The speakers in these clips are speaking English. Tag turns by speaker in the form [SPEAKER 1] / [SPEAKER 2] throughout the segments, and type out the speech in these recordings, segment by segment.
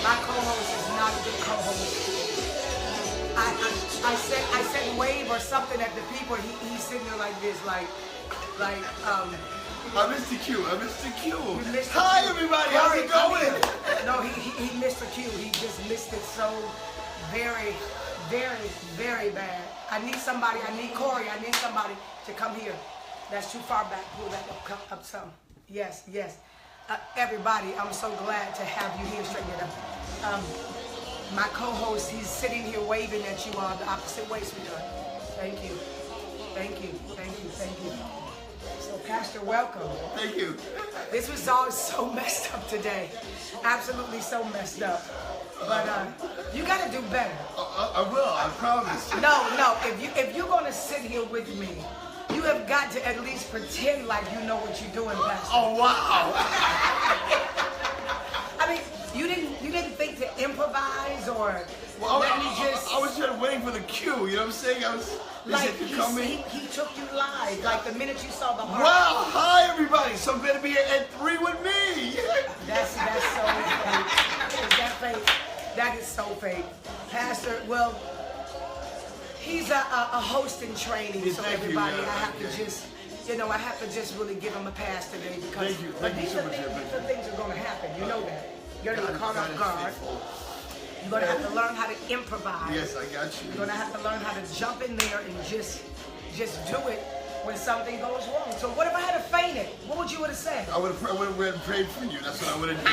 [SPEAKER 1] My co-host is not a good co-host. I said wave or something at the people. He's sitting there like this, like. I
[SPEAKER 2] missed the cue.
[SPEAKER 1] Hi
[SPEAKER 2] everybody, how's it going?
[SPEAKER 1] No, he missed the cue. He just missed it so very, very, very bad. I need Corey, I need somebody to come here. That's too far back. Pull that up some. Yes. Everybody, I'm so glad to have you here. Straighten it up. My co-host, he's sitting here waving at you all the opposite way, sweetheart. Thank you. So, Pastor, welcome.
[SPEAKER 2] Thank you.
[SPEAKER 1] This was all so messed up today. Absolutely so messed up. But you got to do better.
[SPEAKER 2] I will, I promise.
[SPEAKER 1] No. If you're going to sit here with me, you have got to at least pretend like you know what you're doing, Pastor.
[SPEAKER 2] Oh, wow.
[SPEAKER 1] I mean, you didn't think to improvise or let me just...
[SPEAKER 2] I was just waiting for the cue, you know what I'm saying?
[SPEAKER 1] He took you live, like the minute you saw the heart.
[SPEAKER 2] Wow, hi everybody, so good to be here at 3 with me.
[SPEAKER 1] That's so fake. Is that fake? That is so fake. Pastor, well, he's a host in training, so everybody, I have to just really give him a pass today because these are things are going to happen. You know that. You're going to be caught off guard. You're going to have to learn how to improvise.
[SPEAKER 2] Yes, I got you.
[SPEAKER 1] You're going to have to learn how to jump in there and just do it when something goes wrong. So what if I had fainted? What would you have said?
[SPEAKER 2] I would have prayed for you. That's what I would have done.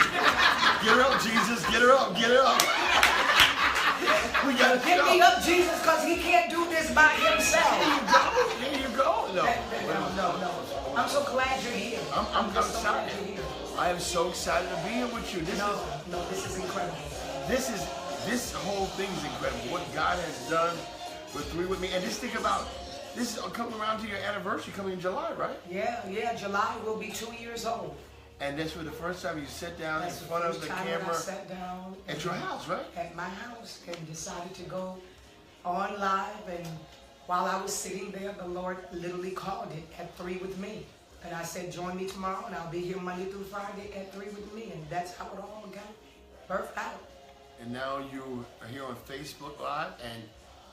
[SPEAKER 2] Get her up, Jesus. Get her up. We got to
[SPEAKER 1] get me up, Jesus, because he can't do this by himself.
[SPEAKER 2] There you go. No.
[SPEAKER 1] I'm so glad you're here.
[SPEAKER 2] I'm excited. I am so excited to be here with you. This is
[SPEAKER 1] incredible.
[SPEAKER 2] This whole thing is incredible. What God has done with 3 with me. And just think about, this is coming around to your anniversary coming in July, right?
[SPEAKER 1] Yeah. July will be 2 years old.
[SPEAKER 2] And that's for the first time you sat down in front of the camera.
[SPEAKER 1] I sat down
[SPEAKER 2] at your house, right?
[SPEAKER 1] At my house and decided to go on live. And while I was sitting there, the Lord literally called it at 3 with me. And I said, join me tomorrow, and I'll be here Monday through Friday at 3 with me. And that's how it all got birthed out.
[SPEAKER 2] And now you are here on Facebook Live and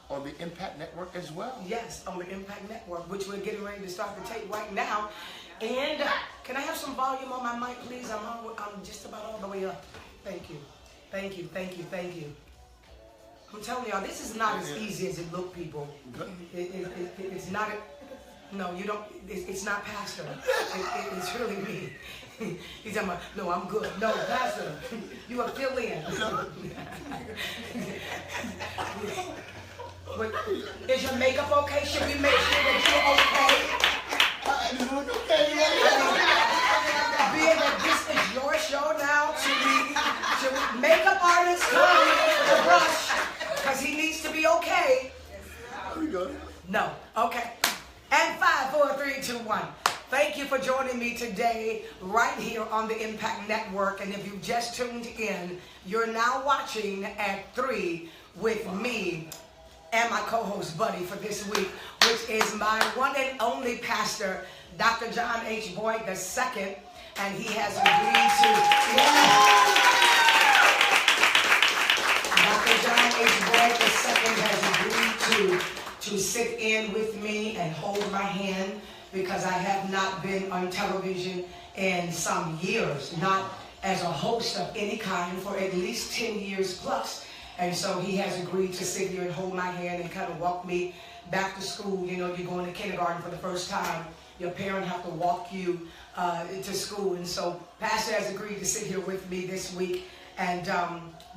[SPEAKER 2] on the Impact Network as well.
[SPEAKER 1] Yes, on the Impact Network, which we're getting ready to start the tape right now. And can I have some volume on my mic, please? I'm just about all the way up. Thank you. I'm telling y'all, this is not as easy as it looked, people. It's not... No, you don't. It's not Pastor. It's really me. He's talking about, no, I'm good. No, Pastor, you are fill in. But is your makeup okay? Should we make sure that you're okay?
[SPEAKER 2] You look okay,
[SPEAKER 1] Being that this is your show now, should we makeup artist come to brush? Because he needs to be okay.
[SPEAKER 2] There we go.
[SPEAKER 1] No. Okay. And 5, 4, 3, 2, 1. Thank you for joining me today right here on the Impact Network. And if you just tuned in, you're now watching at 3 with me and my co-host Buddy for this week, which is my one and only pastor, Dr. John H. Boyd II. And he has agreed to... Dr. John H. Boyd II has agreed to sit in with me and hold my hand because I have not been on television in some years, not as a host of any kind for at least 10 years plus. And so he has agreed to sit here and hold my hand and kind of walk me back to school. You know, you're going to kindergarten for the first time. Your parent have to walk you to school. And so Pastor has agreed to sit here with me this week. And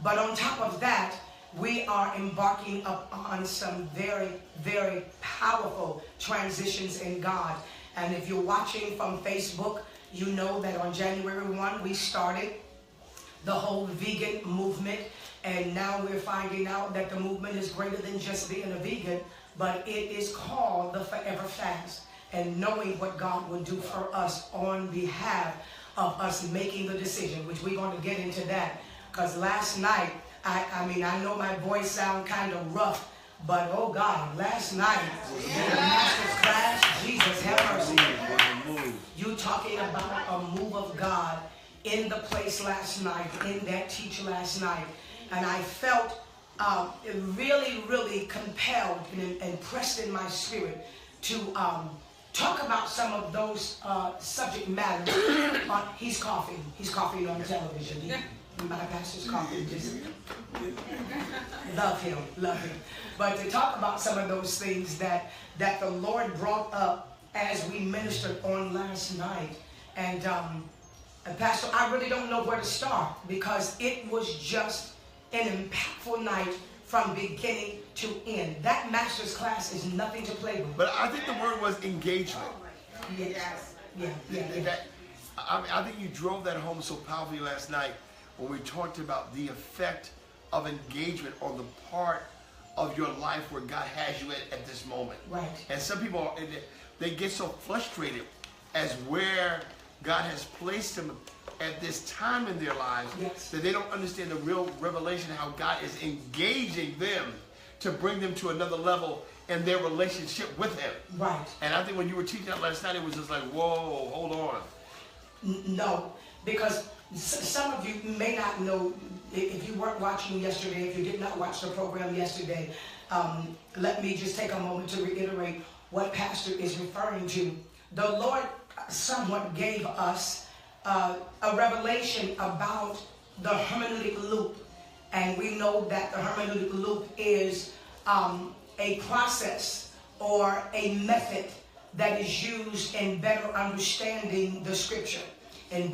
[SPEAKER 1] but on top of that, we are embarking upon some very, very powerful transitions in God. And if you're watching from Facebook, you know that on January 1, we started the whole vegan movement. And now we're finding out that the movement is greater than just being a vegan, but it is called the Forever Fast. And knowing what God will do for us on behalf of us making the decision, which we're going to get into that. Because last night, I mean, I know my voice sounds kind of rough, but oh God, last night in the master's class, Jesus have mercy. You talking about a move of God in the place last night, in that teach last night, and I felt really, really compelled and impressed in my spirit to talk about some of those subject matters. He's coughing. He's coughing on television. My pastor's coughing. Just love him, love him. But to talk about some of those things that the Lord brought up as we ministered on last night. And Pastor, I really don't know where to start because it was just an impactful night from beginning to end. That master's class is nothing to play with.
[SPEAKER 2] But I think the word was engagement.
[SPEAKER 1] Yes. Yeah.
[SPEAKER 2] I think you drove that home so powerfully last night when we talked about the effect of engagement on the part of your life where God has you at this moment.
[SPEAKER 1] Right.
[SPEAKER 2] And some people, they get so frustrated as where God has placed them at this time in their lives,
[SPEAKER 1] yes,
[SPEAKER 2] that they don't understand the real revelation, how God is engaging them to bring them to another level in their relationship with Him.
[SPEAKER 1] Right.
[SPEAKER 2] And I think when you were teaching that last night, it was just like, whoa, hold on.
[SPEAKER 1] No, because some of you may not know, if you weren't watching yesterday, if you did not watch the program yesterday, let me just take a moment to reiterate what Pastor is referring to. The Lord somewhat gave us a revelation about the hermeneutic loop. And we know that the hermeneutic loop is a process or a method that is used in better understanding the scripture. And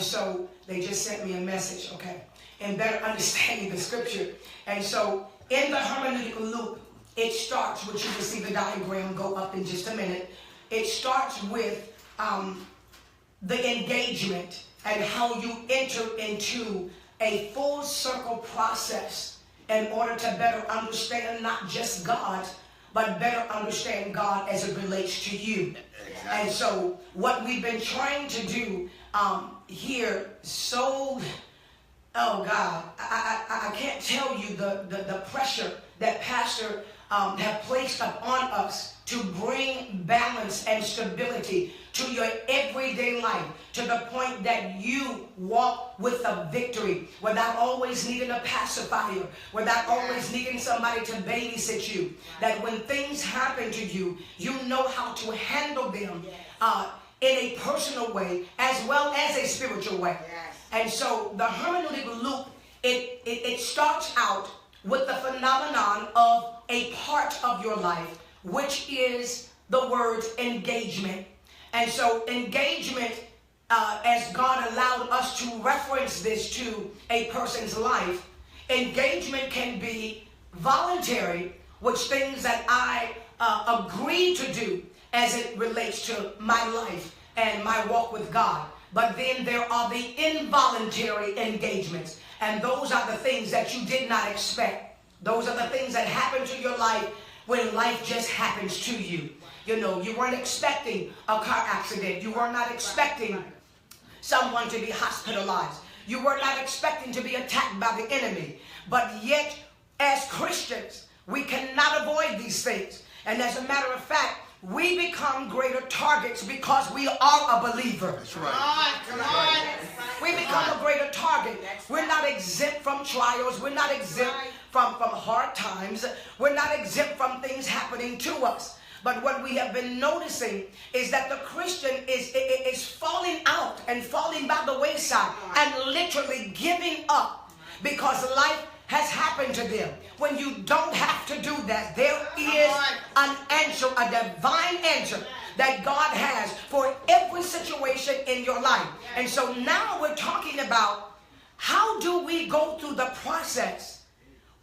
[SPEAKER 1] so they just sent me a message, okay, in better understanding the scripture. And so in the hermeneutic loop, it starts, which you will see the diagram go up in just a minute. It starts with the engagement and how you enter into a full circle process in order to better understand not just God, but better understand God as it relates to you.
[SPEAKER 2] Exactly.
[SPEAKER 1] And so what we've been trying to do here, oh God, I can't tell you the pressure that Pastor have placed upon us to bring balance and stability to your everyday life, to the point that you walk with a victory without always needing a pacifier, without always needing somebody to babysit you. That when things happen to you, you know how to handle them in a personal way as well as a spiritual way. And so the hermeneutic loop, it starts out with the phenomenon of a part of your life, which is the word engagement. And so engagement, as God allowed us to reference this to a person's life, engagement can be voluntary, which things that I agree to do as it relates to my life and my walk with God. But then there are the involuntary engagements. And those are the things that you did not expect. Those are the things that happen to your life when life just happens to you. You know, you weren't expecting a car accident. You were not expecting someone to be hospitalized. You were not expecting to be attacked by the enemy. But yet, as Christians, we cannot avoid these things. And as a matter of fact, we become greater targets because we are a believer.
[SPEAKER 2] That's right.
[SPEAKER 3] Come on.
[SPEAKER 1] We become a greater target. We're not exempt from trials. We're not exempt from hard times. We're not exempt from things happening to us. But what we have been noticing is that the Christian is falling out and falling by the wayside and literally giving up because life has happened to them. When you don't have to do that, there is an answer, a divine answer that God has for every situation in your life. And so now we're talking about how do we go through the process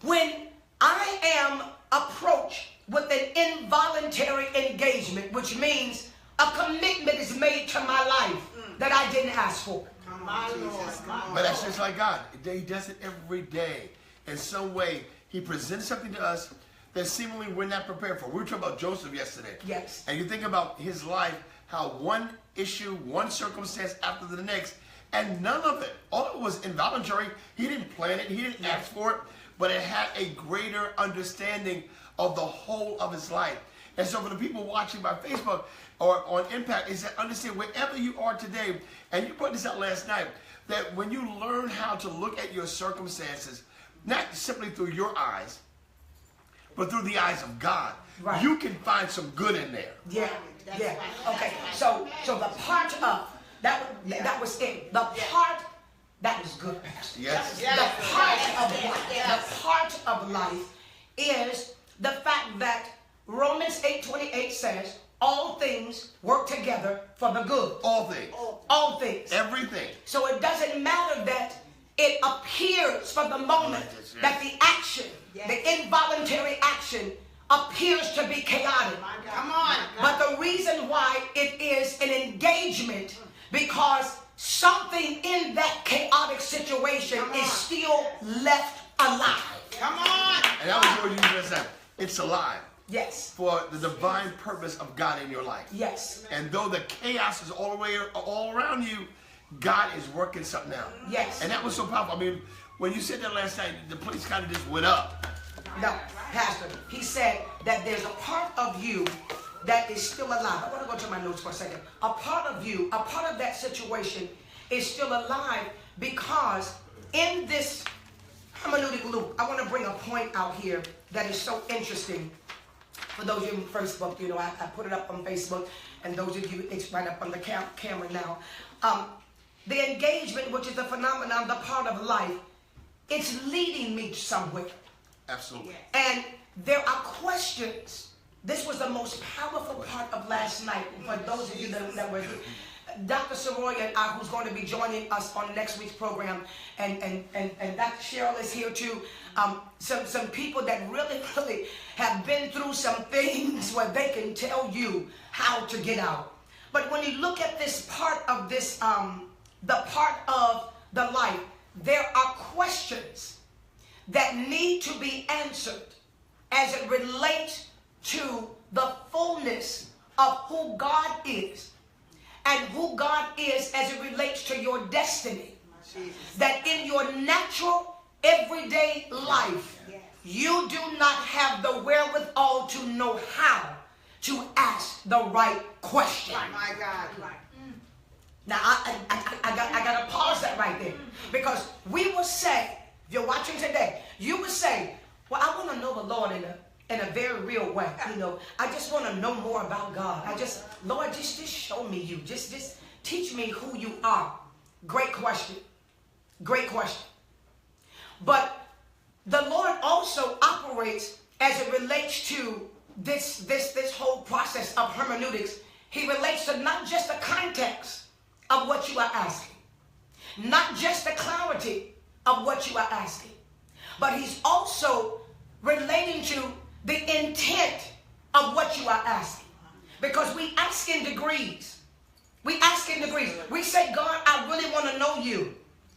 [SPEAKER 1] when I am approached with an involuntary engagement, which means a commitment is made to my life that I didn't ask for.
[SPEAKER 2] But that's just like God. He does it every day. In some way, He presents something to us that seemingly we're not prepared for. We were talking about Joseph yesterday.
[SPEAKER 1] Yes.
[SPEAKER 2] And you think about his life, how one issue, one circumstance after the next, and none of it, all of it was involuntary. He didn't plan it. He didn't ask for it. But it had a greater understanding of the whole of his life. And so for the people watching by Facebook or on Impact, is that understand wherever you are today, and you put this out last night, that when you learn how to look at your circumstances, not simply through your eyes, but through the eyes of God,
[SPEAKER 1] right,
[SPEAKER 2] you can find some good in there.
[SPEAKER 1] Yeah, yeah. Okay, so the part of, that was it. The part, that was good, Pastor.
[SPEAKER 2] Yes.
[SPEAKER 1] The part of life is the fact that Romans 8:28 says, all things work together for the good.
[SPEAKER 2] All things.
[SPEAKER 1] All things.
[SPEAKER 2] Everything.
[SPEAKER 1] So it doesn't matter that it appears for the moment that the action, the involuntary action, appears to be chaotic.
[SPEAKER 3] Come on.
[SPEAKER 1] But the reason why it is an engagement, because something in that chaotic situation is still left alive.
[SPEAKER 3] Come on.
[SPEAKER 2] And that was what you just said. It's alive.
[SPEAKER 1] Yes.
[SPEAKER 2] For the divine purpose of God in your life.
[SPEAKER 1] Yes.
[SPEAKER 2] And though the chaos is all around you, God is working something out.
[SPEAKER 1] Yes.
[SPEAKER 2] And that was so powerful. I mean, when you said that last night, the place kind of just went up.
[SPEAKER 1] No, Pastor, he said that there's a part of you that is still alive. I want to go to my notes for a second. A part of you, a part of that situation is still alive, because in this hermeneutic loop, I want to bring a point out here that is so interesting. For those of you on Facebook, you know, I put it up on Facebook, and those of you, it's right up on the camera now. The engagement, which is the phenomenon, the part of life, it's leading me somewhere.
[SPEAKER 2] Absolutely.
[SPEAKER 1] And there are questions. This was the most powerful part of last night for those of you that were here. Dr. Soroya, who's going to be joining us on next week's program, and Dr. Cheryl is here too. Some people that really have been through some things where they can tell you how to get out. But when you look at this part of this, the part of the life, there are questions that need to be answered as it relates to the fullness of who God is, and who God is as it relates to your destiny. That in your natural, everyday life, you do not have the wherewithal to know how to ask the right question.
[SPEAKER 3] My God.
[SPEAKER 1] Now, I got to pause that right there, because we will say, if you're watching today, you would say, well, I want to know the Lord in a very real way. You know, I just want to know more about God. Lord, just show me you. Just teach me who you are. Great question. Great question. But the Lord also operates as it relates to this whole process of hermeneutics. He relates to not just the context of what you are asking, not just the clarity of what you are asking, but he's also relating to the intent of what you are asking. Because we ask in degrees. We ask in degrees. We say, God, I really want to know you.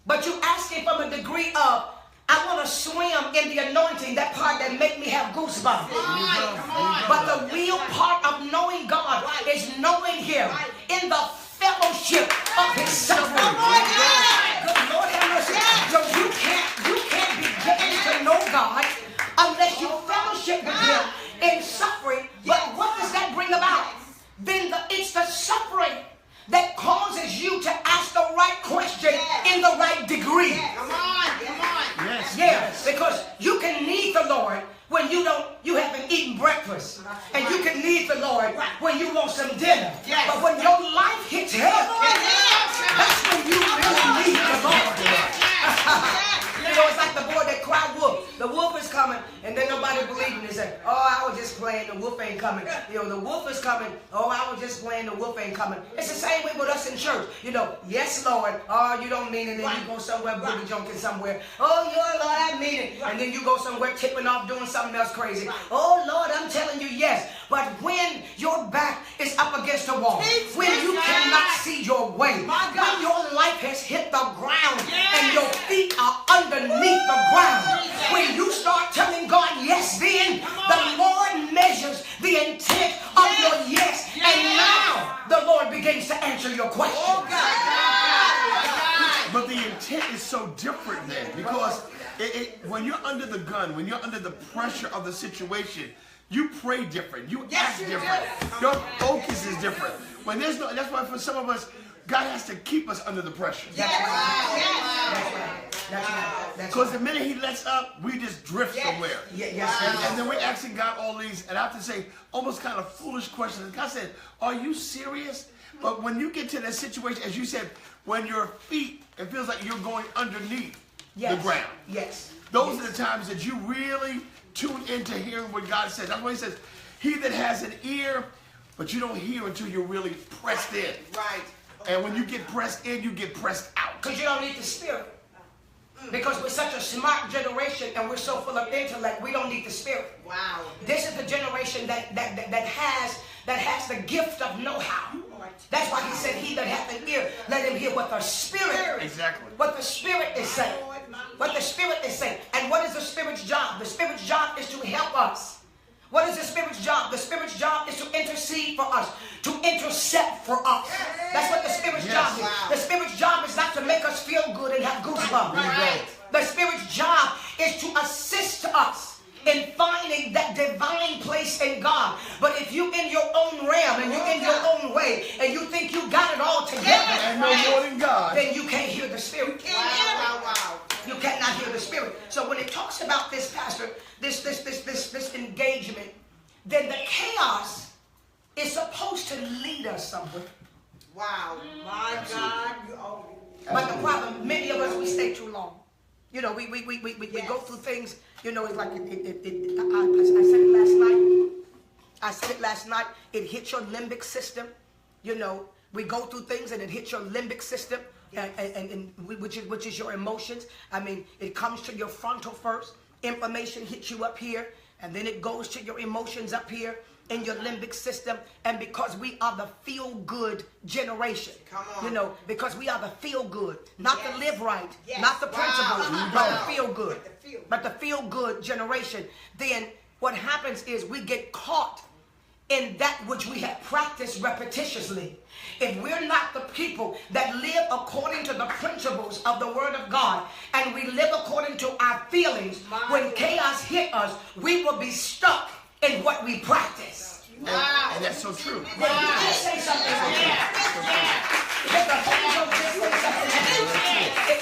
[SPEAKER 1] But you asking from a degree of, I want to swim in the anointing, that part that make me have goosebumps.
[SPEAKER 3] Come on.
[SPEAKER 1] But the real part of knowing God is knowing him in the fellowship of his suffering. Good Lord have mercy. So you can't begin to know God unless you fellowship with him in suffering. But what does that bring about? Then it's the suffering that causes you to ask the right question in the right degree.
[SPEAKER 3] Come on.
[SPEAKER 1] Yes, because you can need the Lord when you haven't eaten breakfast, and you can need the Lord when you want some dinner. But when your life hits hell, that's when you really need the Lord. You know, it's like the boy that cried wolf. The wolf is coming, and then nobody believed him. They said, oh, I was just playing, the wolf ain't coming. You know, the wolf is coming. Oh, I was just playing, the wolf ain't coming. It's the same way with us in church. You know, yes, Lord. Oh, you don't mean it. Then you go somewhere, booty junking somewhere. Oh, yeah, Lord, I mean it. And then you go somewhere tipping off, doing something else crazy. Oh, Lord, I'm telling you, yes. But when your back is up against the wall, when you cannot see your way, when your life has hit the ground and your feet are underneath the ground, when you start telling God yes, then the Lord measures the intent of your yes, and now the Lord begins to answer your question.
[SPEAKER 2] But the intent is so different then, because when you're under the gun, when you're under the pressure of the situation, you pray different. You
[SPEAKER 3] Yes,
[SPEAKER 2] act
[SPEAKER 3] you
[SPEAKER 2] different.
[SPEAKER 3] do.
[SPEAKER 2] Your focus is different. When there's no, that's why for some of us, God has to keep us under the pressure.
[SPEAKER 1] That's right.
[SPEAKER 3] Yes.
[SPEAKER 1] That's right. That's
[SPEAKER 2] Because
[SPEAKER 1] right.
[SPEAKER 2] the minute He lets up, we just drift
[SPEAKER 3] Yes.
[SPEAKER 2] somewhere.
[SPEAKER 1] Yes.
[SPEAKER 2] And then we're asking God all these, and I have to say, almost kind of foolish questions. God said, are you serious? But when you get to that situation, as you said, when your feet, it feels like you're going underneath the ground.
[SPEAKER 1] Yes.
[SPEAKER 2] Those are the times that you really tune into hearing what God says. That's why He says, he that has an ear, but you don't hear until you're really pressed in.
[SPEAKER 3] Right.
[SPEAKER 2] And when you get pressed in, you get pressed out.
[SPEAKER 1] Because you don't need the Spirit. Because we're such a smart generation and we're so full of intellect, we don't need the Spirit.
[SPEAKER 3] Wow.
[SPEAKER 1] This is the generation that has the gift of know-how. That's why He said, he that hath an ear, let him hear what the Spirit,
[SPEAKER 2] Exactly.
[SPEAKER 1] what the Spirit is saying. What the Spirit is saying. And what is the Spirit's job? The Spirit's job is to help us. What is the Spirit's job? The Spirit's job is to intercede for us, to intercept for us. That's what the Spirit's job is.
[SPEAKER 3] Wow.
[SPEAKER 1] The Spirit's job is not to make us feel good and have goosebumps.
[SPEAKER 3] Right.
[SPEAKER 1] The Spirit's job is to assist us in finding that divine place in God. But if you in your own realm and you're in your own way and you think you got it all together,
[SPEAKER 2] And no more than God.
[SPEAKER 1] then you can't hear the Spirit.
[SPEAKER 3] Wow.
[SPEAKER 1] You cannot hear the Spirit. So when it talks about this, Pastor, this engagement, then the chaos is supposed to lead us somewhere.
[SPEAKER 3] Wow. My God.
[SPEAKER 1] But the problem, many of us, we stay too long. You know, we go through things. You know, it's like I said it last night. I said it last night. It hits your limbic system. You know, we go through things and it hits your limbic system. Which is your emotions. I mean, it comes to your frontal first. Information hits you up here, and then it goes to your emotions up here in your limbic system. And because we are the feel-good generation,
[SPEAKER 3] Come on.
[SPEAKER 1] you know, because we are the feel-good, not the live right,
[SPEAKER 3] Yes.
[SPEAKER 1] not the
[SPEAKER 3] Wow.
[SPEAKER 1] principles, but
[SPEAKER 3] Wow.
[SPEAKER 1] the feel-good,
[SPEAKER 3] But the
[SPEAKER 1] feel-good generation. Then what happens is we get caught in that which we have practiced repetitiously. If we're not the people that live according to the principles of the Word of God, and we live according to our feelings, when chaos hit us, we will be stuck in what we practice.
[SPEAKER 3] Wow.
[SPEAKER 2] And that's so true.
[SPEAKER 1] Did he just say something? Did the Holy Ghost just say something?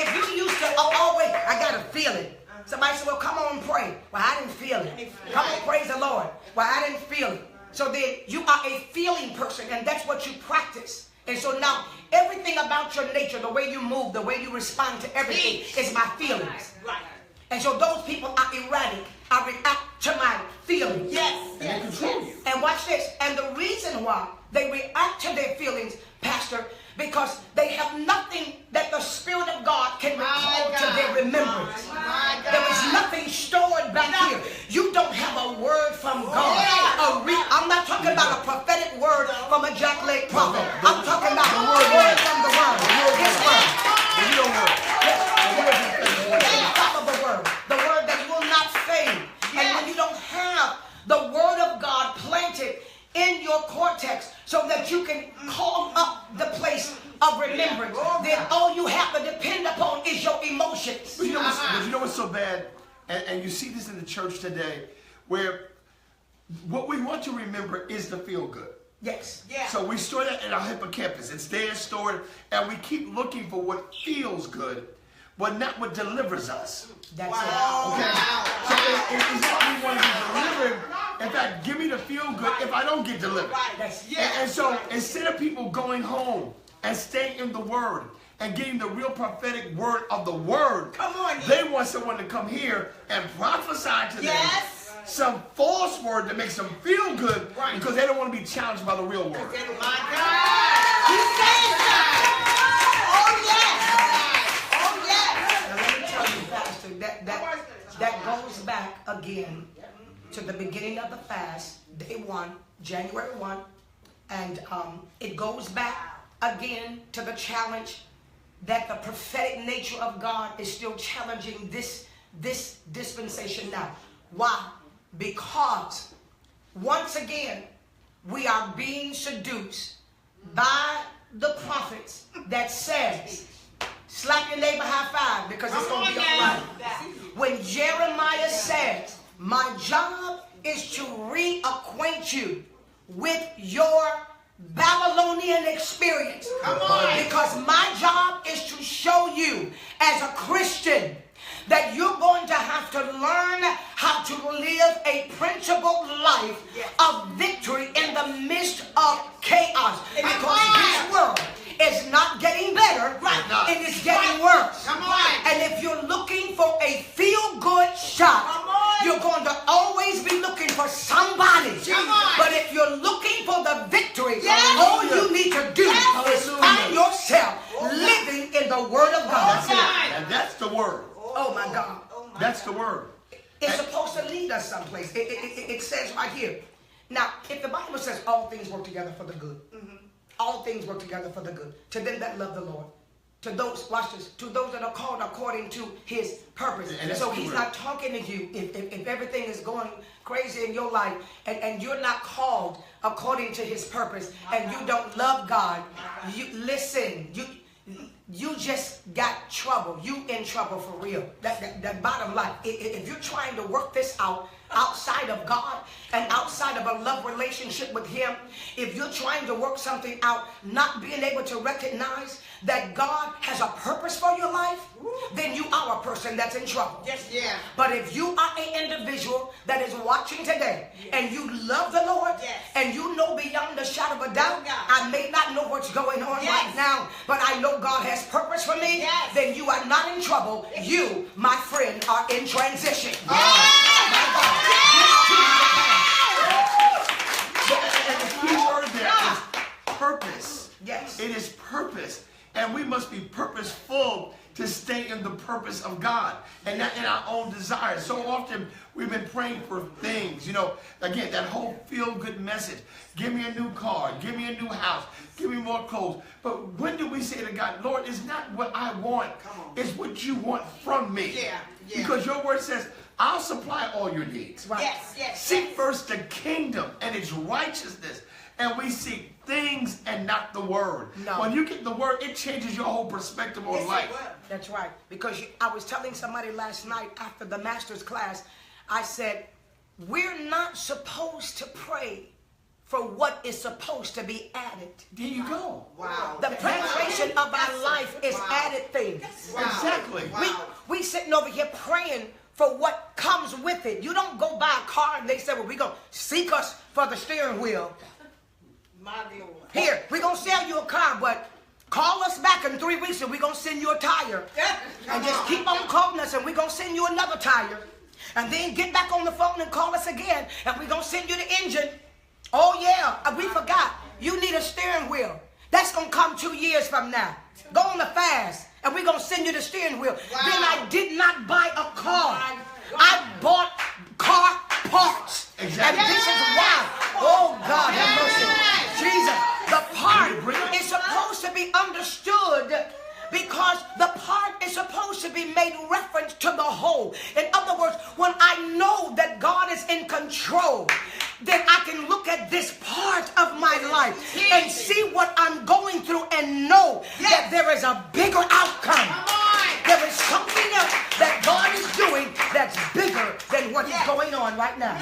[SPEAKER 1] If you used to always, I got a feeling. Somebody said, well, come on, pray. Well, I didn't feel it. Come on, praise the Lord. Well, I didn't feel it. So then you are a feeling person, and that's what you practice. And so now everything about your nature, the way you move, the way you respond to everything is my feelings.
[SPEAKER 3] Right.
[SPEAKER 1] And so those people are erratic. I react to my feelings.
[SPEAKER 3] Yes.
[SPEAKER 2] And they control you.
[SPEAKER 1] And watch this. And the reason why they react to their feelings, Pastor, because they have nothing that the Spirit of God can recall to their remembrance.
[SPEAKER 3] My God.
[SPEAKER 1] There is nothing stored back here. You don't have a word from God. I'm not talking about a prophetic word from a jackleg prophet. I'm talking about a word from the Word. His word.
[SPEAKER 2] The real word.
[SPEAKER 1] The infallible word. The word that will not fade. And when you don't have the Word of God planted in your cortex so that you can call up the place of remembrance, then all you have to depend upon is your emotions.
[SPEAKER 2] But you know what's so bad? And you see this in the church today, where what we want to remember is the feel good.
[SPEAKER 1] Yes.
[SPEAKER 3] Yeah.
[SPEAKER 2] So we store that in our hippocampus. It's there stored, and we keep looking for what feels good, but not what delivers us.
[SPEAKER 1] That's
[SPEAKER 2] Okay? So it's not we want to be delivered. In fact, give me the feel good if I don't get delivered.
[SPEAKER 1] That's
[SPEAKER 2] And so instead of people going home and staying in the Word and getting the real prophetic word of the Word,
[SPEAKER 3] Come on.
[SPEAKER 2] they want someone to come here and prophesy to them some false word that makes them feel good because they don't want to be challenged by the real word.
[SPEAKER 3] My God. He says that. Oh, yes. Oh, yes.
[SPEAKER 1] Now let me tell you, Pastor, that goes back again to the beginning of the fast, day 1, January 1, and it goes back again to the challenge that the prophetic nature of God is still challenging this dispensation now. Why? Because once again we are being seduced by the prophets that says, slap your neighbor high five because it's going to be all right. When Jeremiah says, my job is to reacquaint you with your Babylonian experience.
[SPEAKER 3] Come on.
[SPEAKER 1] Because my job is to show you as a Christian that you're going to have to learn how to live a principled life of victory in the midst of chaos. Because this world is not getting better, it is getting worse.
[SPEAKER 3] Come on.
[SPEAKER 1] And if you're looking for a feel-good shot, you're going to always be looking for somebody. But if you're looking for the victory, all you need to do is find yourself living in the Word of God.
[SPEAKER 2] And that's the word.
[SPEAKER 1] Oh my God.
[SPEAKER 2] That's the word.
[SPEAKER 1] It's supposed to lead us someplace. It says right here. Now, if the Bible says all things work together for the good, all things work together for the good, to them that love the Lord, to those, watch this, to those that are called according to his purpose. So he's not talking to you if everything is going crazy in your life and you're not called according to his purpose and you don't love God. You listen, you just got trouble. You in trouble for real. That bottom line. If you're trying to work this out outside of God and outside of a love relationship with him, if you're trying to work something out, not being able to recognize that God has a purpose for your life, then you are a person that's in trouble. But if you are an individual that is watching today and you love the Lord and you know beyond the shadow of a doubt, I may not know what's going on right now, but I know God has purpose for me, then you are not in trouble. You, my friend, are in transition.
[SPEAKER 2] And the key word there is purpose.
[SPEAKER 1] Yes.
[SPEAKER 2] It is purpose. And we must be purposeful to stay in the purpose of God and not in our own desires. So often we've been praying for things, you know, again, that whole feel-good message. Give me a new car, give me a new house, give me more clothes. But when do we say to God, Lord, it's not what I want, it's what you want from me. Because your word says, I'll supply all your needs. Seek first the kingdom and its righteousness. And we seek things and not the word. When you get the word, it changes your whole perspective on life.
[SPEAKER 1] That's right. Because I was telling somebody last night after the master's class, I said, we're not supposed to pray for what is supposed to be added.
[SPEAKER 2] There you go.
[SPEAKER 1] The preparation of our life is added things.
[SPEAKER 2] Exactly.
[SPEAKER 1] We sitting over here praying for what comes with it. You don't go buy a car and they say, well, we're going to seek us for the steering wheel. Here, we're going to sell you a car, but call us back in 3 weeks and we're going to send you a tire. And just keep on calling us and we're going to send you another tire. And then get back on the phone and call us again and we're going to send you the engine. Oh, yeah, we forgot. You need a steering wheel. That's going to come 2 years from now. Go on the fast and we're going to send you the steering wheel. Then I did not buy a car. I bought car parts. And this is why. Oh, God have mercy. Jesus, the part is supposed to be understood because the part is supposed to be made reference to the whole. In other words, when I know that God is in control, then I can look at this part of my life and see what I'm going through and know that there is a bigger outcome. There is something else that God is doing that's bigger than what is going on right now.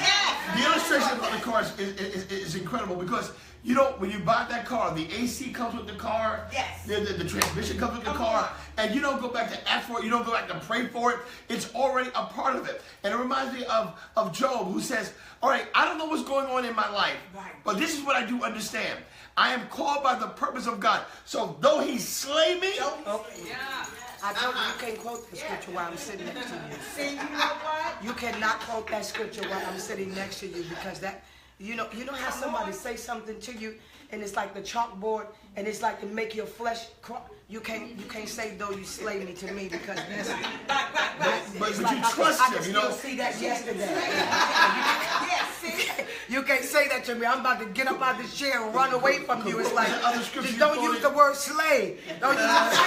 [SPEAKER 2] The illustration of the car is incredible because you know, when you buy that car, the AC comes with the car, the transmission comes with the car, and you don't go back to ask for it, you don't go back to pray for it. It's already a part of it. And it reminds me of Job, who says, all right, I don't know what's going on in my life, but this is what I do understand. I am called by the purpose of God. So though he slay me,
[SPEAKER 1] I told you can't quote the scripture while I'm sitting next to you.
[SPEAKER 3] See, you know what?
[SPEAKER 1] You cannot quote that scripture while I'm sitting next to you because that, you know how somebody say something to you and it's like the chalkboard and it's like to make your flesh crawl. You can't say though you slay me to me because
[SPEAKER 2] but you trust him, you know.
[SPEAKER 1] I see that yesterday. You can't say that to me. I'm about to get up out of this chair and run away from you. It's like, just don't use the word slay. Don't use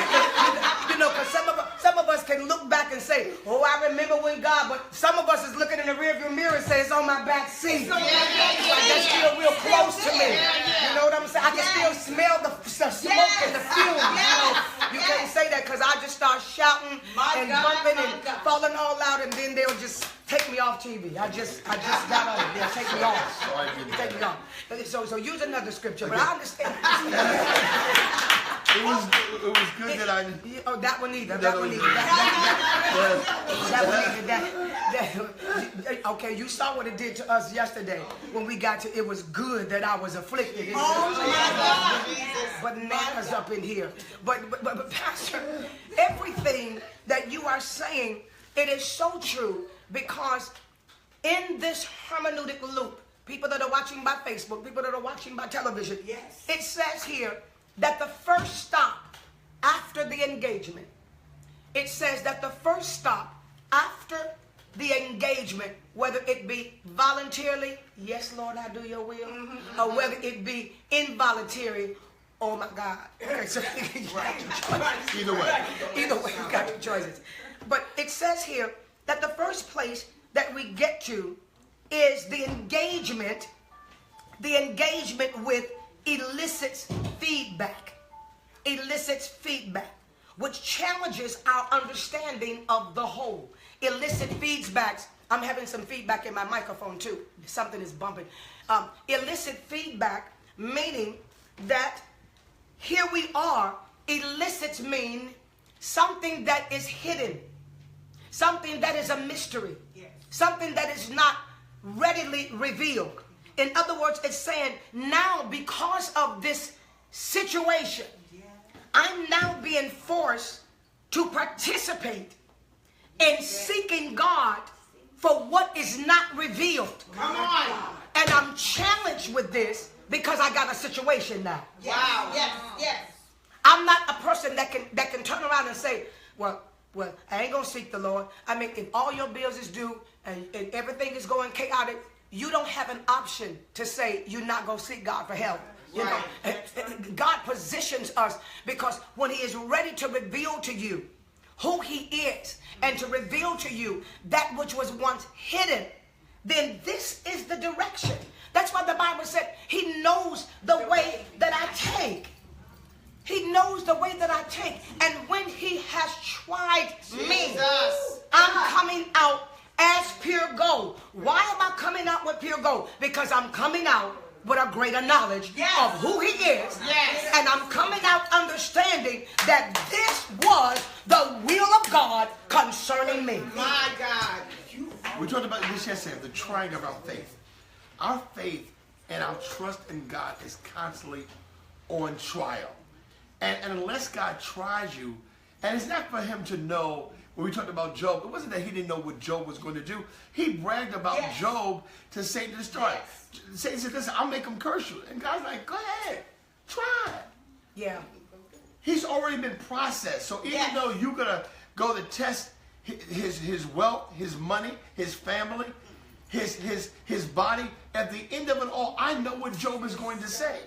[SPEAKER 1] you know, because some of us can look back and say, oh, I remember when God, but some of us is looking in the rearview mirror and say, it's on my back seat. That's still real close to me. You know what I'm saying? I can still smell the smoke and the fumes. You can't say that because I just start shouting and bumping and falling all out and then they'll just take me off TV. I just got on it. Yeah, take me off.
[SPEAKER 2] So I did
[SPEAKER 1] Take me
[SPEAKER 2] that.
[SPEAKER 1] off. So use another scripture, but I understand.
[SPEAKER 2] It was good that I.
[SPEAKER 1] Oh, that one either. That
[SPEAKER 2] That
[SPEAKER 1] one
[SPEAKER 2] one
[SPEAKER 1] either. That one either. Okay, you saw what it did to us yesterday when we got to. It was good that I was afflicted. Bananas up in here. But Pastor, everything that you are saying, it is so true, because in this hermeneutic loop, people that are watching by Facebook, people that are watching by television,
[SPEAKER 3] Yes.
[SPEAKER 1] it says here that the first stop after the engagement, it says that the first stop after the engagement, whether it be voluntarily, yes, Lord, I do your will, or whether it be involuntary, oh my God. Okay, so you got your choices.
[SPEAKER 2] Either way.
[SPEAKER 1] Either way, you got your choices. But it says here that the first place that we get to is the engagement with elicits feedback. Elicits feedback, which challenges our understanding of the whole. Illicit feedbacks. I'm having some feedback in my microphone too. Something is bumping. Illicit feedback, meaning that here we are. Illicits mean something that is hidden, something that is a mystery, something that is not readily revealed. In other words, it's saying now, because of this situation, I'm now being forced to participate in seeking God for what is not revealed.
[SPEAKER 3] Come on.
[SPEAKER 1] And I'm challenged with this because I got a situation now.
[SPEAKER 3] Wow. Yes. Yes.
[SPEAKER 1] I'm not a person that can turn around and say, well, I ain't gonna seek the Lord. I mean, if all your bills is due and everything is going chaotic, you don't have an option to say you're not gonna seek God for help. You know, God positions us, because when He is ready to reveal to you who He is and to reveal to you that which was once hidden, then this is the direction. That's why the Bible said He knows the way that I take. He knows the way that I take. And when He has tried me, I'm coming out as pure gold. Why am I coming out with pure gold? Because I'm coming out with a greater knowledge of who He is. And I'm coming out understanding that this was the will of God concerning me.
[SPEAKER 3] My God.
[SPEAKER 2] We talked about this yesterday, the trying of our faith. Our faith and our trust in God is constantly on trial. And unless God tries you, and it's not for Him to know, when we talked about Job, it wasn't that He didn't know what Job was going to do. He bragged about Job to Satan to start. Satan said, listen, I'll make him curse you. And God's like, go ahead, try.
[SPEAKER 1] Yeah.
[SPEAKER 2] He's already been processed. So even though you're going to go to test his wealth, his money, his family, his body, at the end of it all, I know what Job is going to say,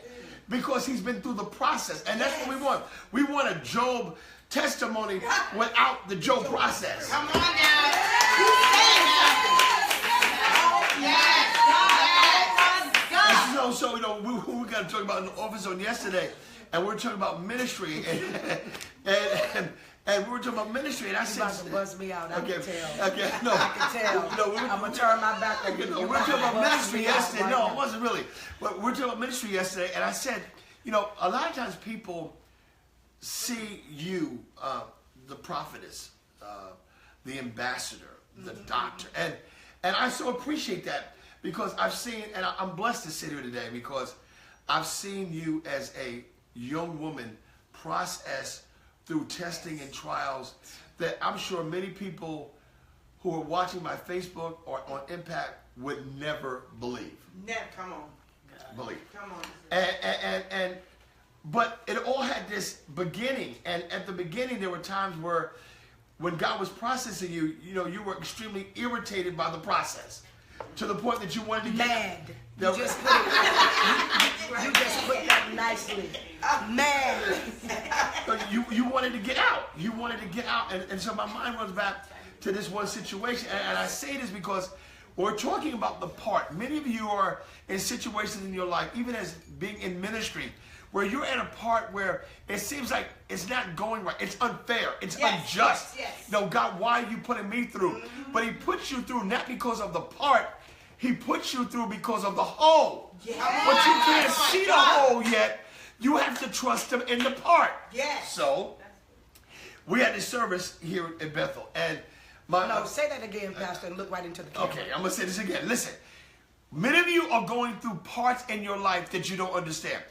[SPEAKER 2] because he's been through the process. And that's what we want. We want a Job testimony without the Job process.
[SPEAKER 3] Come on now. You say it.
[SPEAKER 2] So you know, we got to talk about in the office on yesterday, and we were talking about ministry, and we were talking about ministry, and I said,
[SPEAKER 1] You're about to buzz me out. I can tell.
[SPEAKER 2] Okay, no,
[SPEAKER 1] I can tell.
[SPEAKER 2] No,
[SPEAKER 1] I'm going to turn my back on you.
[SPEAKER 2] we were talking about ministry yesterday. No, it wasn't really. But we were talking about ministry yesterday, and I said, you know, a lot of times people see you, the prophetess, the ambassador, the doctor, and I so appreciate that, because I've seen, and I'm blessed to sit here today, because I've seen you as a young woman process through testing and trials that I'm sure many people who are watching my Facebook or on Impact would never believe.
[SPEAKER 3] Never. Come on.
[SPEAKER 2] Believe.
[SPEAKER 3] Come on.
[SPEAKER 2] But it all had this beginning, and at the beginning there were times where, when God was processing you, you know, you were extremely irritated by the process, to the point that you wanted to get
[SPEAKER 1] mad.
[SPEAKER 2] No.
[SPEAKER 1] You just put it. You just put that nicely. Mad.
[SPEAKER 2] You wanted to get out. You wanted to get out, and so my mind runs back to this one situation, and I say this because we're talking about the part. Many of you are in situations in your life, even as being in ministry, where you're at a part where it seems like it's not going right. It's unfair. It's
[SPEAKER 3] Yes,
[SPEAKER 2] unjust.
[SPEAKER 3] yes, yes.
[SPEAKER 2] No, God, why are you putting me through? But he puts you through not because of the part. He puts you through because of the whole.
[SPEAKER 3] Yes.
[SPEAKER 2] But you can't see the whole yet. You have to trust him in the part.
[SPEAKER 3] Yes.
[SPEAKER 2] So, we had this service here in Bethel. And
[SPEAKER 1] No, say that again, Pastor, and look right into the camera.
[SPEAKER 2] okay, I'm going to say this again. Listen. Many of you are going through parts in your life that you don't understand.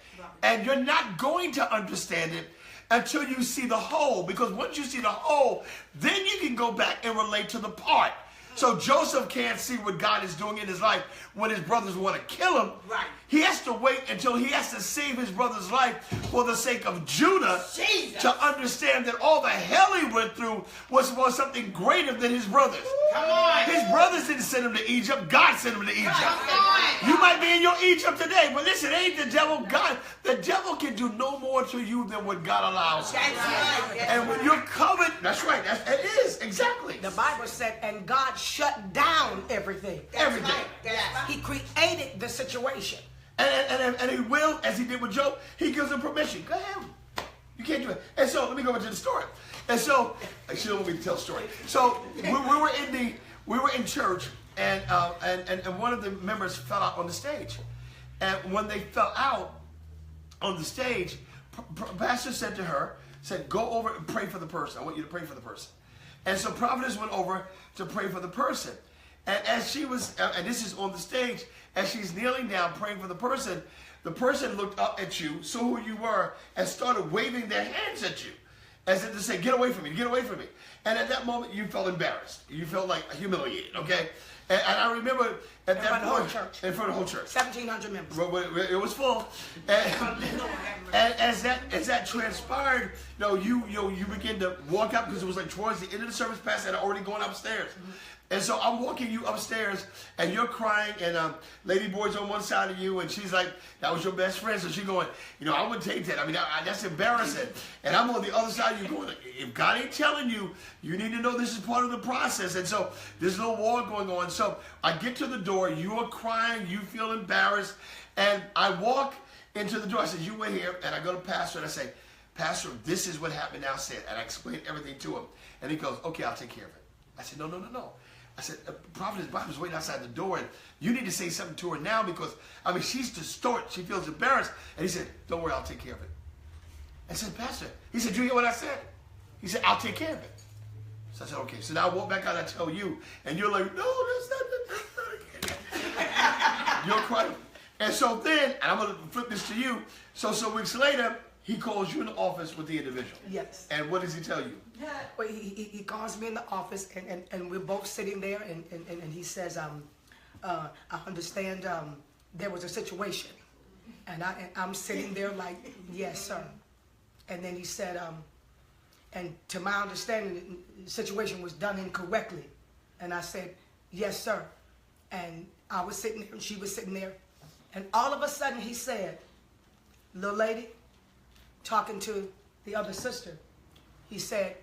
[SPEAKER 2] And you're not going to understand it until you see the whole. Because once you see the whole, then you can go back and relate to the part. So Joseph can't see what God is doing in his life when his brothers want to kill him.
[SPEAKER 3] Right.
[SPEAKER 2] He has to wait until he has to save his brother's life for the sake of Judah
[SPEAKER 3] Jesus.
[SPEAKER 2] to understand that all the hell he went through was for something greater than his brothers.
[SPEAKER 3] Come on.
[SPEAKER 2] His brothers didn't send him to Egypt. God sent him to Egypt.
[SPEAKER 3] Come on.
[SPEAKER 2] You might be in your Egypt today, but listen, ain't the devil God. The devil can do no more to you than what God allows.
[SPEAKER 3] That's right.
[SPEAKER 2] And when you're covered, that's right. It is, exactly.
[SPEAKER 1] The Bible said, and God shut down everything.
[SPEAKER 2] Everything.
[SPEAKER 3] Right. That's right.
[SPEAKER 1] He created the situation.
[SPEAKER 2] And he will, as he did with Job, he gives him permission. Go ahead. You can't do it. And so, let me go into the story. And so, she don't want me to tell the story. So, we were in church, and one of the members fell out on the stage. And when they fell out on the stage, pastor said to her, go over and pray for the person. I want you to pray for the person. And so prophetess went over to pray for the person. And as she was, and this is on the stage, as she's kneeling down praying for the person looked up at you, saw who you were, and started waving their hands at you. As if to say, get away from me, get away from me. And at that moment, you felt embarrassed. You felt like humiliated, okay? And I remember at that point, in front of the whole church.
[SPEAKER 1] 1,700 members.
[SPEAKER 2] It was full. And as that transpired, you begin to walk up, because it was like towards the end of the service, Pastor had already gone upstairs. And so I'm walking you upstairs, and you're crying, and Lady Boy's on one side of you, and she's like, that was your best friend. So she's going, I wouldn't take that. I mean, that's embarrassing. And I'm on the other side of you going, if God ain't telling you, you need to know this is part of the process. And so there's no war going on. So I get to the door, you are crying, you feel embarrassed, and I walk into the door. I said, you wait here, and I go to Pastor, and I say, Pastor, this is what happened now, said. And I explained everything to him. And he goes, okay, I'll take care of it. I said, no. I said, Prophetess Bob's waiting outside the door, and you need to say something to her now because, she's distorted. She feels embarrassed. And he said, don't worry, I'll take care of it. I said, Pastor, he said, you hear what I said? He said, I'll take care of it. So I said, okay. So now I walk back out and I tell you, and you're like, no, that's not it. You're crying. And so then, and I'm going to flip this to you. So weeks later, he calls you in the office with the individual.
[SPEAKER 1] Yes.
[SPEAKER 2] And what does he tell you?
[SPEAKER 1] Well, he calls me in the office, and we're both sitting there, and he says, I understand there was a situation. And I'm sitting there like, yes, sir. And then he said, and to my understanding, the situation was done incorrectly. And I said, yes, sir. And I was sitting there, and she was sitting there. And all of a sudden, he said, little lady, talking to the other sister, he said,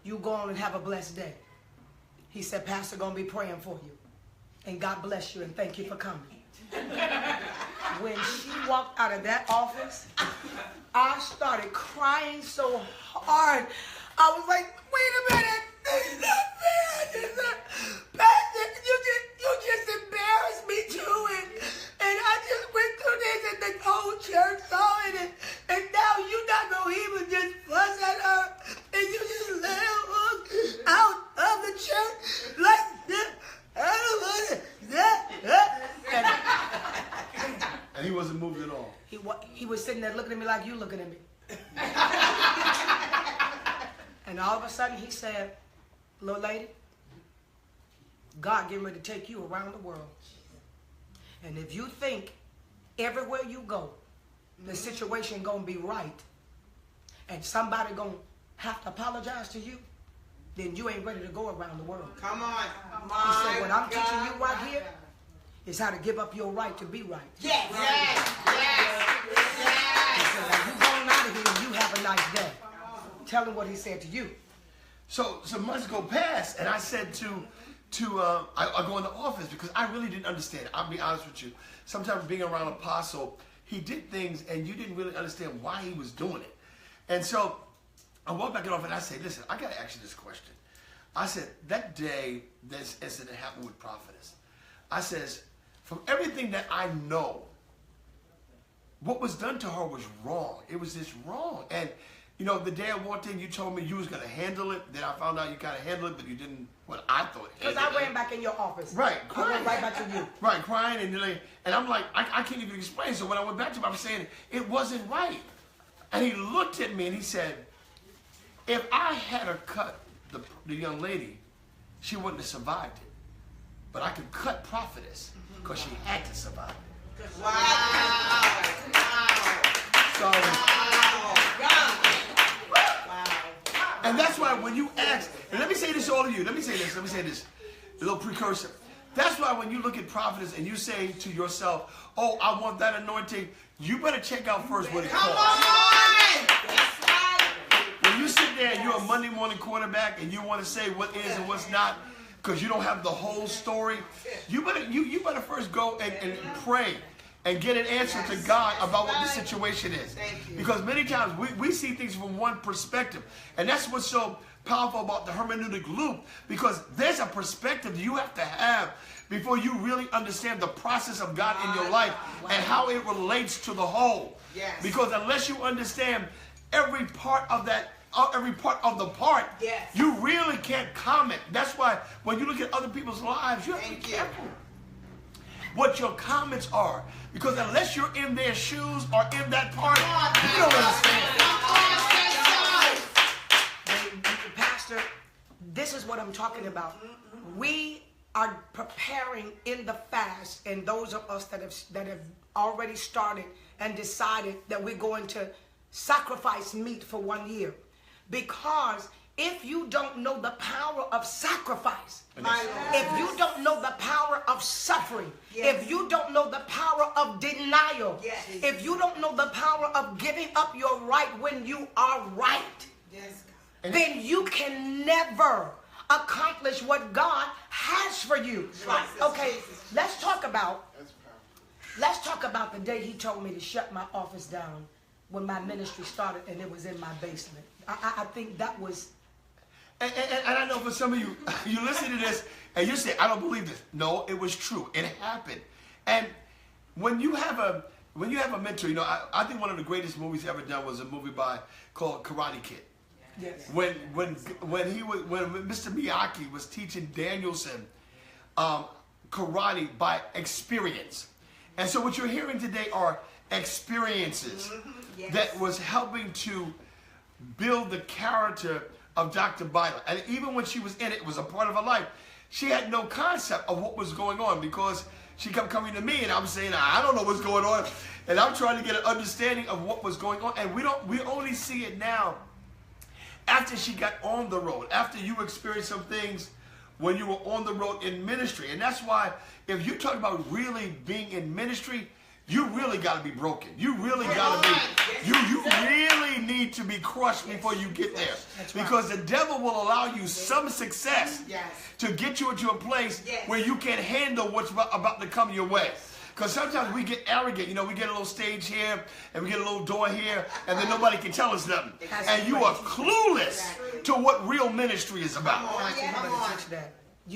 [SPEAKER 1] you go on and have a blessed day. He said, Pastor gonna be praying for you. And God bless you and thank you for coming. When she walked out of that office, I started crying so hard. I was like, wait a minute, this is not fair. Pastor, you just embarrassed me too. And I just went through this and the whole church saw it. And now you're not going to even just fuss at her. And you just let her out of the church like this.
[SPEAKER 2] And he wasn't moved at all.
[SPEAKER 1] He was sitting there looking at me like you looking at me. And all of a sudden he said, little lady, God getting ready to take you around the world. And if you think everywhere you go, the situation gonna be right, and somebody gonna have to apologize to you, then you ain't ready to go around the world.
[SPEAKER 3] Come on.
[SPEAKER 1] He said, what I'm teaching you right here is how to give up your right to be right.
[SPEAKER 3] Yes.
[SPEAKER 1] He said, now you going out of here and you have a nice day. Tell him what he said to you.
[SPEAKER 2] So some months go past, and I said I go in the office because I really didn't understand. I'll be honest with you. Sometimes being around Apostle, he did things and you didn't really understand why he was doing it. And so I walked back in the office and I said, listen, I got to ask you this question. I said, that day this incident happened with Prophetess, I says, from everything that I know, what was done to her was wrong. It was just wrong. And, you know, the day I walked in, you told me you was going to handle it. Then I found out you kind of handled it, but you didn't what I thought.
[SPEAKER 1] Because I ran back in your office.
[SPEAKER 2] Right,
[SPEAKER 1] I
[SPEAKER 2] crying.
[SPEAKER 1] went right back to you.
[SPEAKER 2] Right, crying. And I'm like, I can't even explain. So when I went back to him, I was saying, it wasn't right. And he looked at me and he said, if I had her cut the young lady, she wouldn't have survived it. But I could cut Prophetess because she had to survive it.
[SPEAKER 3] Wow.
[SPEAKER 2] So,
[SPEAKER 3] Wow.
[SPEAKER 2] and that's why when you ask, and let me say this to all of you, let me say this, a little precursor. That's why when you look at Prophetess and you say to yourself, oh, I want that anointing, you better check out first what it
[SPEAKER 3] Come
[SPEAKER 2] costs.
[SPEAKER 3] on. That's right.
[SPEAKER 2] When you sit there and you're a Monday morning quarterback and you want to say what is and what's not, because you don't have the whole story, you better first go and pray and get an answer to God about what the situation is. Because many times we see things from one perspective. And that's what's so powerful about the hermeneutic loop, because there's a perspective you have to have before you really understand the process of God in your life and how it relates to the whole.
[SPEAKER 3] Yes.
[SPEAKER 2] Because unless you understand every part of that, every part of the part,
[SPEAKER 3] Yes.
[SPEAKER 2] you really can't comment. That's why when you look at other people's lives, you have to be careful what your comments are. Because unless you're in their shoes or in that part, you don't understand.
[SPEAKER 1] Pastor, this is what I'm talking about. We are preparing in the fast, and those of us that have already started and decided that we're going to sacrifice meat for 1 year. Because if you don't know the power of sacrifice, if you don't know the power of suffering, if you don't know the power of denial, if you don't know the power of giving up your right when you are right, then you can never accomplish what God has for you. Okay, let's talk about the day he told me to shut my office down when my ministry started, and it was in my basement. I think that was...
[SPEAKER 2] And I know for some of you, you listen to this and you say, I don't believe this. No, it was true. It happened. And when you have a mentor, you know, I think one of the greatest movies ever done was a movie called Karate Kid.
[SPEAKER 1] Yes.
[SPEAKER 2] When Mr. Miyagi was teaching Danielson karate by experience. And so what you're hearing today are experiences that was helping to build the character of Dr. Bynum. And even when she was in it, it was a part of her life. She had no concept of what was going on because she kept coming to me and I'm saying, I don't know what's going on. And I'm trying to get an understanding of what was going on. And we only see it now after she got on the road, after you experienced some things when you were on the road in ministry. And that's why if you talk about really being in ministry, you really got to be broken. You really got to be, you really need to be crushed before you get there. Because the devil will allow you some success to get you into a place where you can't handle what's about to come your way. Because sometimes we get arrogant. You know, we get a little stage here and we get a little door here and then nobody can tell us nothing. And you are clueless to what real ministry is about.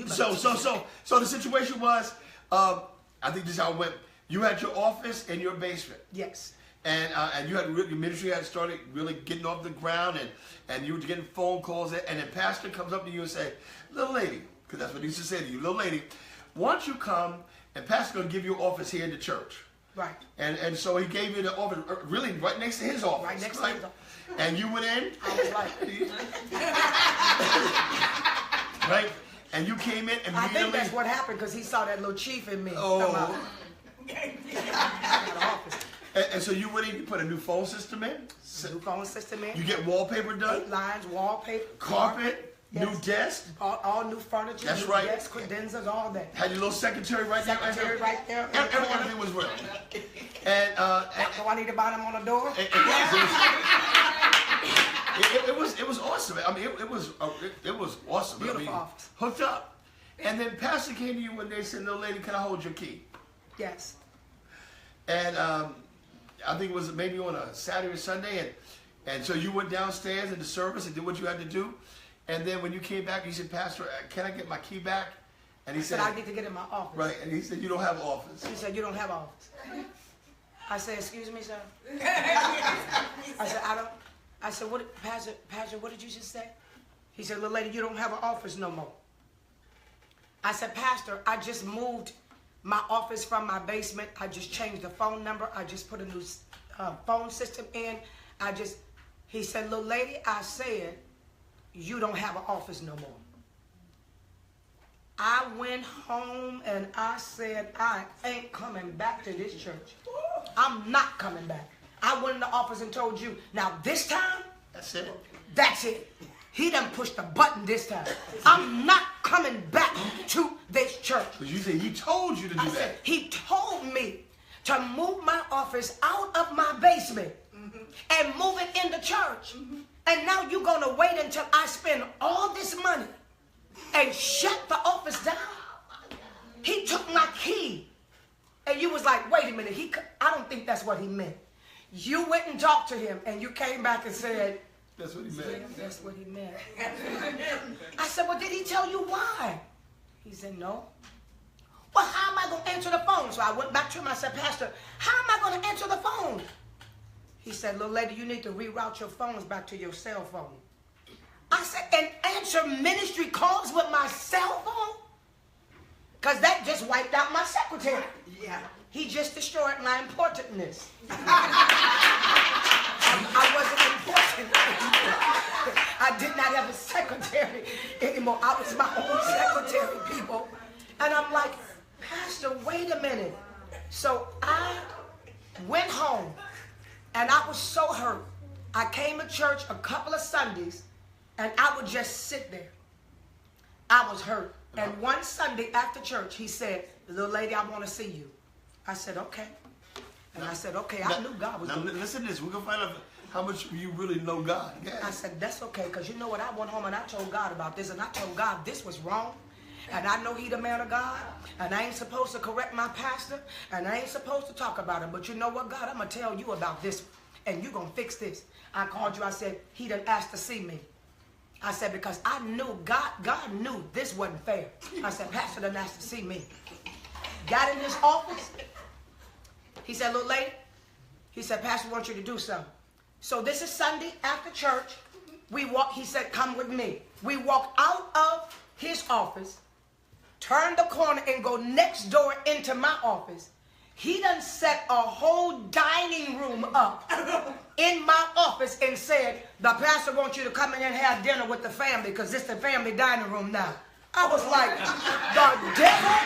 [SPEAKER 2] So the situation was, I think this is how it went. You had your office in your basement.
[SPEAKER 1] Yes.
[SPEAKER 2] And you had your ministry had started really getting off the ground, and you were getting phone calls, and then pastor comes up to you and say, little lady, because that's what he used to say to you, little lady, why don't you come, and pastor's going to give you an office here in the church.
[SPEAKER 1] Right.
[SPEAKER 2] And so he gave you the office, really right next to his office.
[SPEAKER 1] Right next to his office.
[SPEAKER 2] And you went in.
[SPEAKER 1] I was like...
[SPEAKER 2] Right? And you came in immediately.
[SPEAKER 1] I think that's what happened because he saw that little chief in me.
[SPEAKER 2] Oh. And so you went in, you put a new phone system in?
[SPEAKER 1] New phone system in.
[SPEAKER 2] You get wallpaper done?
[SPEAKER 1] 8 lines, wallpaper.
[SPEAKER 2] Carpet? Yes. New desk?
[SPEAKER 1] All new furniture.
[SPEAKER 2] That's
[SPEAKER 1] new
[SPEAKER 2] right.
[SPEAKER 1] Desk, credenzas, all that.
[SPEAKER 2] Had your little secretary right there?
[SPEAKER 1] Secretary right there.
[SPEAKER 2] Everything was real. And
[SPEAKER 1] Juanita Bynum on the door.
[SPEAKER 2] It was awesome. I mean, it was awesome.
[SPEAKER 1] Beautiful
[SPEAKER 2] I mean,
[SPEAKER 1] office.
[SPEAKER 2] Hooked up. And then pastor came to you one day and said, no, lady, can I hold your key?
[SPEAKER 1] Yes.
[SPEAKER 2] And I think it was maybe on a Saturday or Sunday, and so you went downstairs in the service and did what you had to do. And then when you came back, you said, Pastor, can I get my key back? And he said,
[SPEAKER 1] I need to get in my office.
[SPEAKER 2] Right, and he said, you don't have office.
[SPEAKER 1] He said, you don't have office. I said, excuse me, sir? I said, I don't. I said, what, Pastor, what did you just say? He said, little lady, you don't have an office no more. I said, Pastor, I just moved my office from my basement. I just changed the phone number. I just put a new phone system in. He said, little lady, I said, you don't have an office no more. I went home and I said, I ain't coming back to this church. I'm not coming back. I went in the office and told you, now this time,
[SPEAKER 2] That's it.
[SPEAKER 1] that's it. He done pushed the button this time. I'm not coming back to this church.
[SPEAKER 2] Because you said he told you to do
[SPEAKER 1] I
[SPEAKER 2] that.
[SPEAKER 1] said, he told me to move my office out of my basement and move it in the church. And now you're going to wait until I spend all this money and shut the office down? He took my key. And you was like, wait a minute. I don't think that's what he meant. You went and talked to him and you came back and said,
[SPEAKER 2] That's what he meant.
[SPEAKER 1] yeah, that's what he meant. I said, well, did he tell you why? He said, no. Well, how am I going to answer the phone? So I went back to him. I said, Pastor, how am I going to answer the phone? He said, little lady, you need to reroute your phones back to your cell phone. I said, and answer ministry calls with my cell phone? Because that just wiped out my secretary.
[SPEAKER 3] Yeah.
[SPEAKER 1] He just destroyed my importantness. I wasn't important anymore. I did not have a secretary anymore. I was my own secretary, people. And I'm like, Pastor, wait a minute. So I went home, and I was so hurt. I came to church a couple of Sundays, and I would just sit there. I was hurt. And one Sunday after church, he said, little lady, I want to see you. I said, okay. And I said, okay, I knew God was
[SPEAKER 2] Now,
[SPEAKER 1] doing it.
[SPEAKER 2] listen to this. We're going to find out how much you really know God. Yeah.
[SPEAKER 1] I said, that's okay, because you know what? I went home and I told God about this, and I told God this was wrong. And I know he the man of God, and I ain't supposed to correct my pastor, and I ain't supposed to talk about him. But you know what, God? I'm going to tell you about this, and you're going to fix this. I called you. I said, he done asked to see me. I said, because I knew, God knew this wasn't fair. I said, Pastor done asked to see me. Got in his office. He said, little lady, he said, Pastor wants you to do something. So this is Sunday after church. He said, come with me. We walked out of his office, turned the corner and go next door into my office. He done set a whole dining room up in my office and said, the pastor wants you to come in and have dinner with the family because it's the family dining room now. I was like, the devil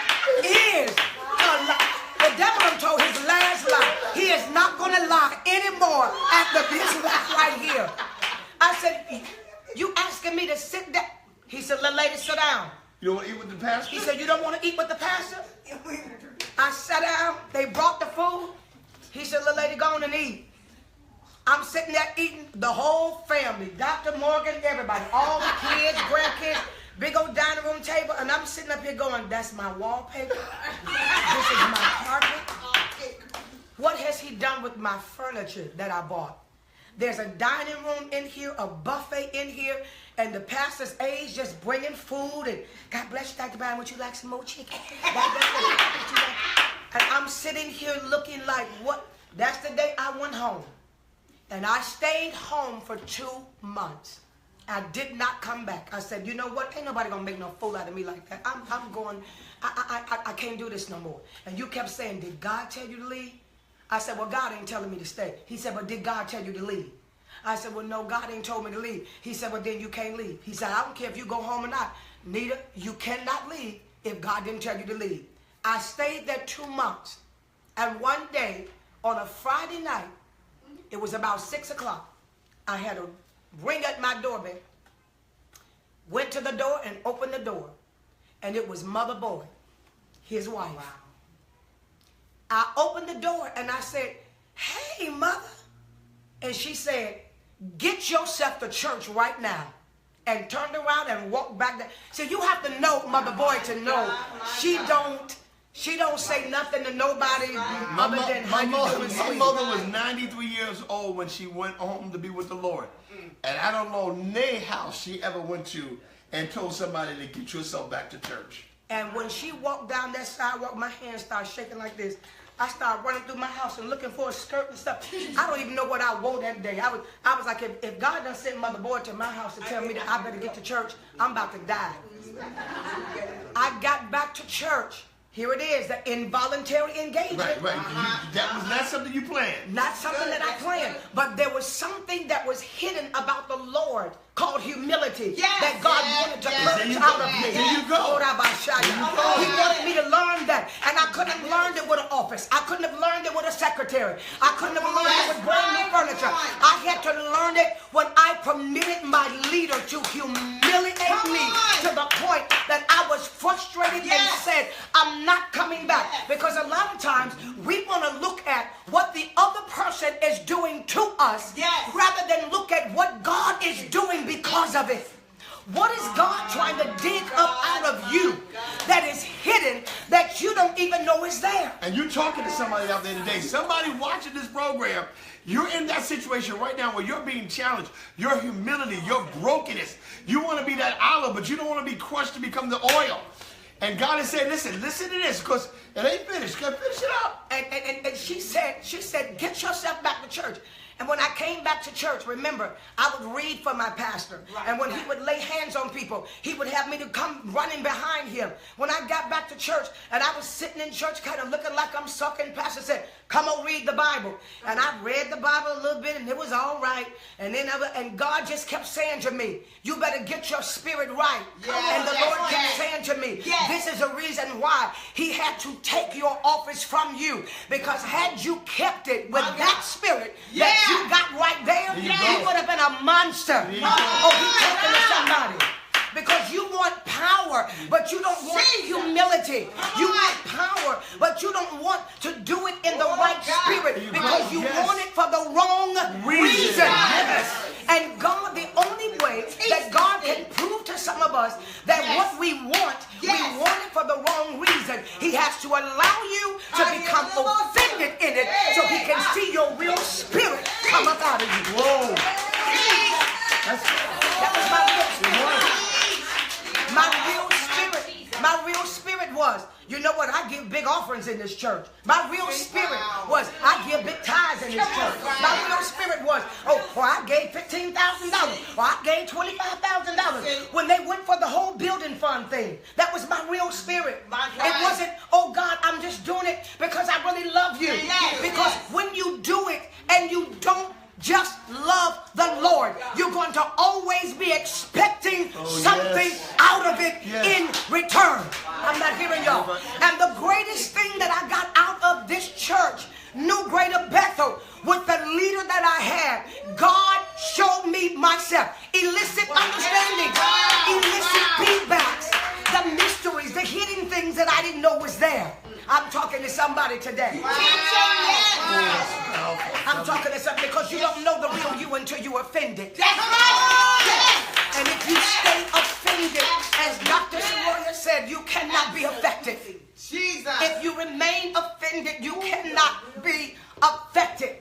[SPEAKER 1] is a lie. The devil done told his last lie. He is not going to lie anymore after this lie right here. I said, you asking me to sit down? He said, little lady, sit down.
[SPEAKER 2] You don't want to eat with the pastor?
[SPEAKER 1] He said, you don't want to eat with the pastor? I sat down. They brought the food. He said, little lady, go on and eat. I'm sitting there eating, the whole family, Dr. Morgan, everybody, all the kids, grandkids, big old dining room table, and I'm sitting up here going, that's my wallpaper. This is my carpet. What has he done with my furniture that I bought? There's a dining room in here, a buffet in here, and the pastor's aides just bringing food. And God bless you, Dr. Bynum. Would you like some more chicken? God bless you. And I'm sitting here looking like, what? That's the day I went home. And I stayed home for 2 months. I did not come back. I said, you know what? Ain't nobody going to make no fool out of me like that. I'm going, I can't do this no more. And you kept saying, did God tell you to leave? I said, well, God ain't telling me to stay. He said, but did God tell you to leave? I said, well, no, God ain't told me to leave. He said, well, then you can't leave. He said, I don't care if you go home or not. Nita, you cannot leave if God didn't tell you to leave. I stayed there 2 months. And one day, on a Friday night, it was about 6 o'clock. I had a ring at my doorbell. Went to the door and opened the door. And it was Mother Boy, his wife. Wow. I opened the door and I said, hey, Mother. And she said, get yourself to church right now. And turned around and walked back there. So you have to know Mother Boy to know she don't She don't say nothing to nobody
[SPEAKER 2] My,
[SPEAKER 1] other
[SPEAKER 2] mo-
[SPEAKER 1] than
[SPEAKER 2] my,
[SPEAKER 1] how you
[SPEAKER 2] mother,
[SPEAKER 1] doing,
[SPEAKER 2] my
[SPEAKER 1] sweet.
[SPEAKER 2] mother was 93 years old when she went home to be with the Lord. And I don't know nay house she ever went to and told somebody to get yourself back to church.
[SPEAKER 1] And when she walked down that sidewalk, my hands started shaking like this. I started running through my house and looking for a skirt and stuff. I don't even know what I wore that day. I was like, if God done sent Mother Boyd to my house to tell me that I better get to church, I'm about to die. I got back to church. Here it is, the involuntary engagement.
[SPEAKER 2] Right. That was not something you planned.
[SPEAKER 1] Not something that I planned, but there was something that was hidden about the Lord called humility that God wanted to purge out of me.
[SPEAKER 2] There you go.
[SPEAKER 1] He wanted me to learn that, and I couldn't have learned it with an office. I couldn't have learned it with a secretary. I couldn't have learned it with brand new furniture. I had to learn it when I permitted my leader to humiliate me to the point that I was frustrated and said, I'm not coming back. Because a lot of times we want to look at what the other person is doing to us rather than look at what God is doing because of it. What is God trying to dig up out of you that is hidden that you don't even know is there?
[SPEAKER 2] And you're talking to somebody out there today. Somebody watching this program. You're in that situation right now where you're being challenged. Your humility, your brokenness. You want to be that olive, but you don't want to be crushed to become the oil. And God is saying, listen to this, because it ain't finished. Finish it up.
[SPEAKER 1] And she said, get yourself back to church. And when I came back to church, remember, I would read for my pastor. And when he would lay hands on people, he would have me to come running behind him. When I got back to church, and I was sitting in church kind of looking like I'm sucking, pastor said, come on, read the Bible. And I read the Bible a little bit, and it was all right. And then God just kept saying to me, you better get your spirit right. And the Lord kept saying to me, this is a reason why he had to take your office from you. Because had you kept it with that spirit that you got right there, you would have been a monster. Oh, he's talking to somebody. Because you want power, but you don't want humility. You want power, but you don't want to do it in the right spirit because you want it for the wrong reason. And God, the only way that God can prove to some of us that what we want it for the wrong reason. He has to allow you to become offended in it so he can see your real spirit come up out of you. Whoa. That was my real spirit. My real spirit was, you know what, I give big offerings in this church. My real spirit was, I give big tithes in this church. My real spirit was, I gave $15,000, or I gave $25,000. When they went for the whole building fund thing, that was my real spirit. It wasn't, oh God, I'm just doing it because I really love you. Because when you do it and you don't just love the Lord, you're going to always be expecting something out of it in return. I'm not hearing y'all. And the greatest thing that I got out of this church, New Greater Bethel, with the leader that I had, God showed me myself. Illicit understanding, illicit feedbacks, the mysteries, the hidden things that I didn't know was there. I'm talking to somebody today. I'm talking to somebody because you don't know the real you until you're offended. And if you stay offended, as Dr. Soroya said, you cannot be effective. If you remain offended, you cannot be effective.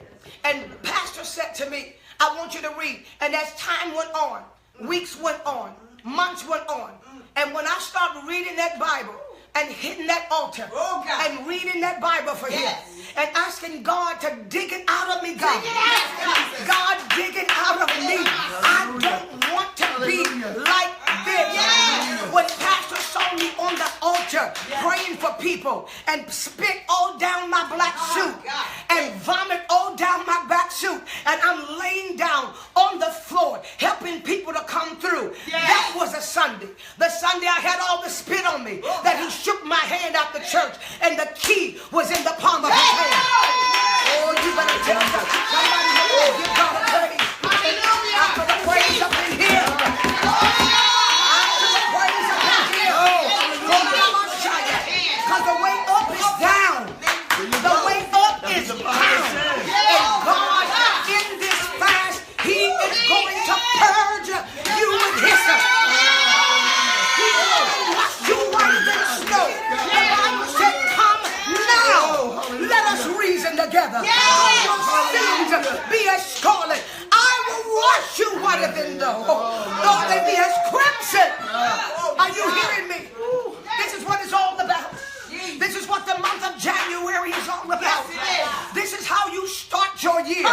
[SPEAKER 1] And the pastor said to me, I want you to read. And as time went on, weeks went on, months went on. And when I started reading that Bible, and hitting that altar and reading that Bible for him and asking God to dig it out of me, God. God, dig it out of me. I don't want to be like this. When Pastor saw me on the altar praying for people and spit all down my black suit and vomit all down my back suit, and I'm laying down on the floor helping people to come through. That was a Sunday. The Sunday I had all the spit on me that he shook my hand out the church and the key was in the palm of his hand. Oh, you better tell somebody, give God a praise. I put the praise up in here. I put the praise up in here. Because the way up is down. The way up is down. And God, in this fast, he is going to purge you with hyssop. He's going to wash you white than snow. The Bible said, scarlet, I will wash you whiter than the wool. Though they be as crimson. Are you hearing me? This is what it's all about. This is what the month of January is all about. This is how you start your year.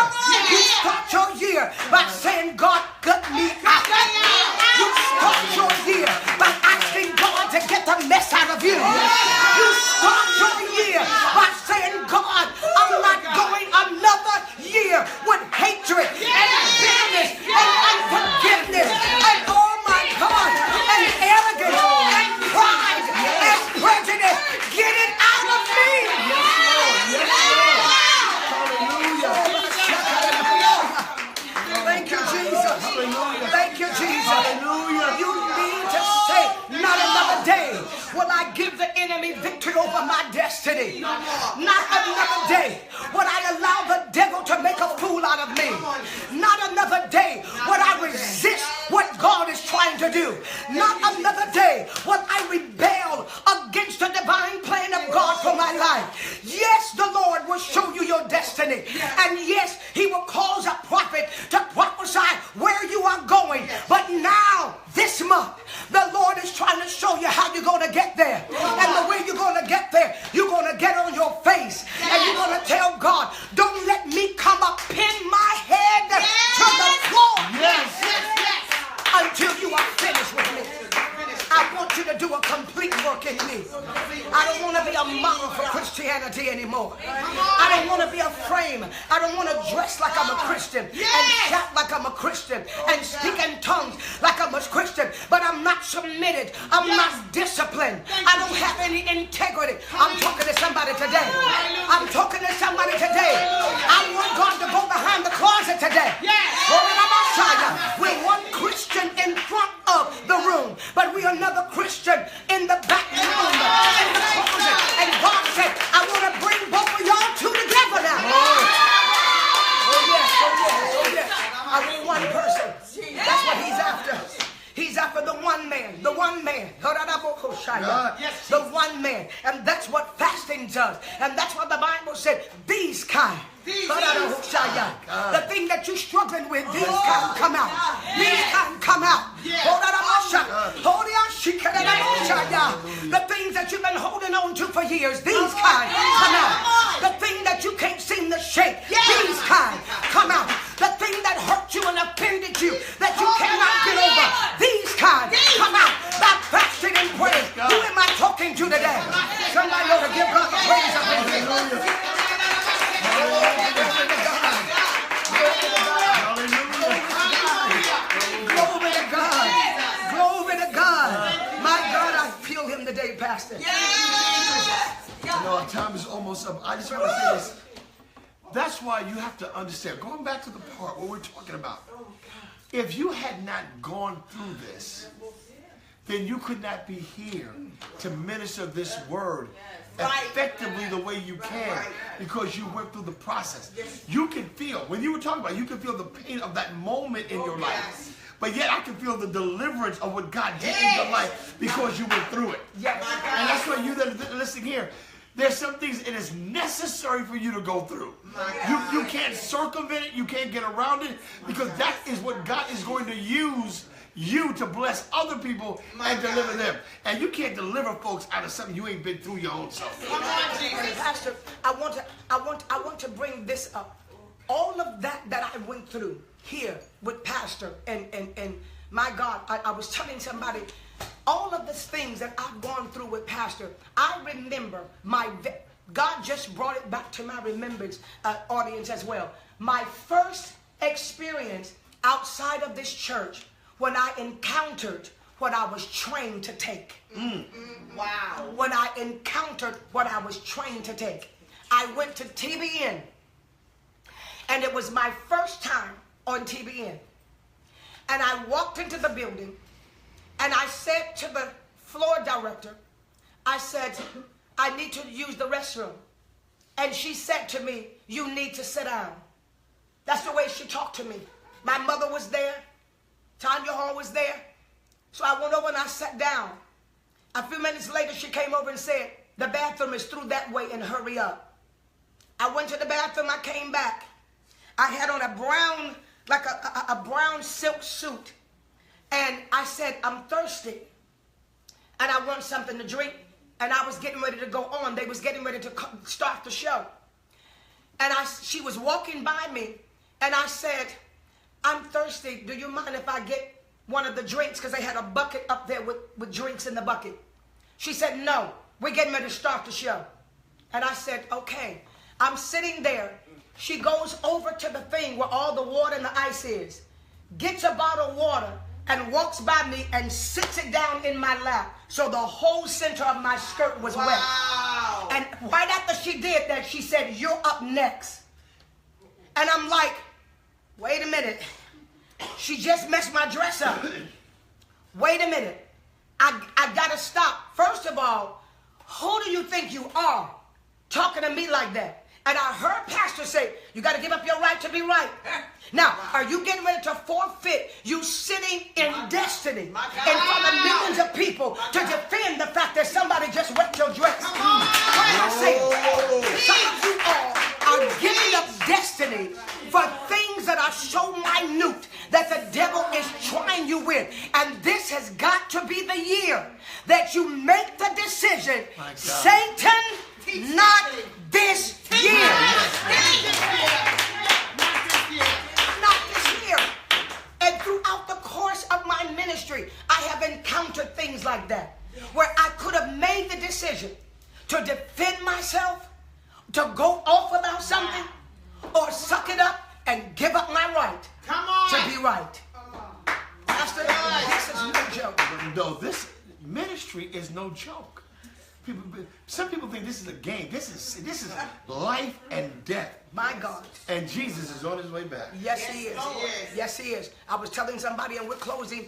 [SPEAKER 1] You start your year by saying, God, gut me out. You start your year by asking God to get the mess out of you. You start your year by saying, God, I'm not going another year with hatred and bitterness and unforgiveness and, oh my God, and arrogance and pride and prejudice. Get it out of me. Thank you, Jesus. Thank you, Jesus. You need to say, not another day will I give the enemy victory over my destiny. Not another day will I allow the devil to make a fool out of me. Not another day will I resist what God is trying to do. Not another day will I rebel against the divine plan of God for my life. Yes, the Lord will show you your destiny. And yes, he will cause a prophet to prophesy where you are going. But now, this month, the Lord is trying to show you how you're going to get there. And the way you're going to get there, you're going to get on your face. And you're going to tell God, don't let me come up, pin my head to the floor. Until you are finished with me. I want you to do a complete work in me. I don't want to be a model for Christianity anymore. I don't want to be a frame. I don't want to dress like I'm a Christian and shout like I'm a Christian and speak in tongues like I'm a Christian. But I'm not submitted. I'm not disciplined. I don't have any integrity. I'm talking to somebody today. I'm talking to somebody today. I want God to go behind the closet today. We're one Christian in front of the room, but we are another Christian in the back room, in the closet. And God said, I want to bring both of y'all two together now. Oh yes. I want one person. That's what he's after. He's after the one man. The one man. The one man. And that's what fasting does. And that's what the Bible said. These kind. The thing that you're struggling with, these kind come out. These kind come out. The things that you've been holding on to for years, these kind come out. The thing that you can't seem to shake, these kind come out. The thing that hurt you and offended you, that you cannot get over, these kind come out. By fasting and praying. Who am I talking to today? Somebody ought to give God the praise up in here. Glory to God. Glory to God. My God, I feel him today, Pastor.
[SPEAKER 2] Our time is almost up. I just want to say this. That's why you have to understand. Going back to the part where we're talking about. If you had not gone through this, then you could not be here to minister this word effectively the way you can, because you went through the process. You can feel, when you were talking about it, you can feel the pain of that moment in your life. But yet I can feel the deliverance of what God did in your life because you went through it. And that's why you that are listening here, there's some things it is necessary for you to go through. You can't circumvent it, you can't get around it, because that is what God is going to use you to bless other people and deliver them. And you can't deliver folks out of something you ain't been through your own self.
[SPEAKER 1] Pastor, I want to bring this up. All of that I went through here with Pastor and my God, I was telling somebody, all of the things that I've gone through with Pastor, I remember God just brought it back to my remembrance, audience as well. My first experience outside of this church, when I encountered what I was trained to take. Wow. When I encountered what I was trained to take. I went to TBN. And it was my first time on TBN. And I walked into the building. And I said to the floor director, I said, I need to use the restroom. And she said to me, you need to sit down. That's the way she talked to me. My mother was there. Tanya Hall was there. So I went over and I sat down. A few minutes later, she came over and said, the bathroom is through that way and hurry up. I went to the bathroom. I came back. I had on a brown, like a brown silk suit. And I said, I'm thirsty. And I want something to drink. And I was getting ready to go on. They was getting ready to start the show. And she was walking by me. And I said, I'm thirsty. Do you mind if I get one of the drinks? Because they had a bucket up there with drinks in the bucket. She said, no, we're getting ready to start the show. And I said, okay. I'm sitting there. She goes over to the thing where all the water and the ice is, gets a bottle of water, and walks by me and sits it down in my lap. So the whole center of my skirt was wet. And right after she did that, she said, you're up next. And I'm like, wait a minute. She just messed my dress up. Wait a minute. I gotta stop. First of all, who do you think you are talking to me like that? And I heard pastor say, you got to give up your right to be right. Now, are you getting ready to forfeit you sitting in destiny in front of millions of people to defend the fact that somebody just wet your dress? What am I saying? Some of you all are giving up destiny for things that are so minute that the devil is trying you with. And this has got to be the year that you make the decision, Satan, not this year. Not this year. And throughout the course of my ministry, I have encountered things like that, where I could have made the decision to defend myself, to go off about something, or suck it up and give up my right to be right. Pastor, this is no joke.
[SPEAKER 2] No, this ministry is no joke. Some people think this is a game. This is life and death.
[SPEAKER 1] My God.
[SPEAKER 2] And Jesus is on his way back.
[SPEAKER 1] Yes, he is. Yes, he is. I was telling somebody, and we're closing.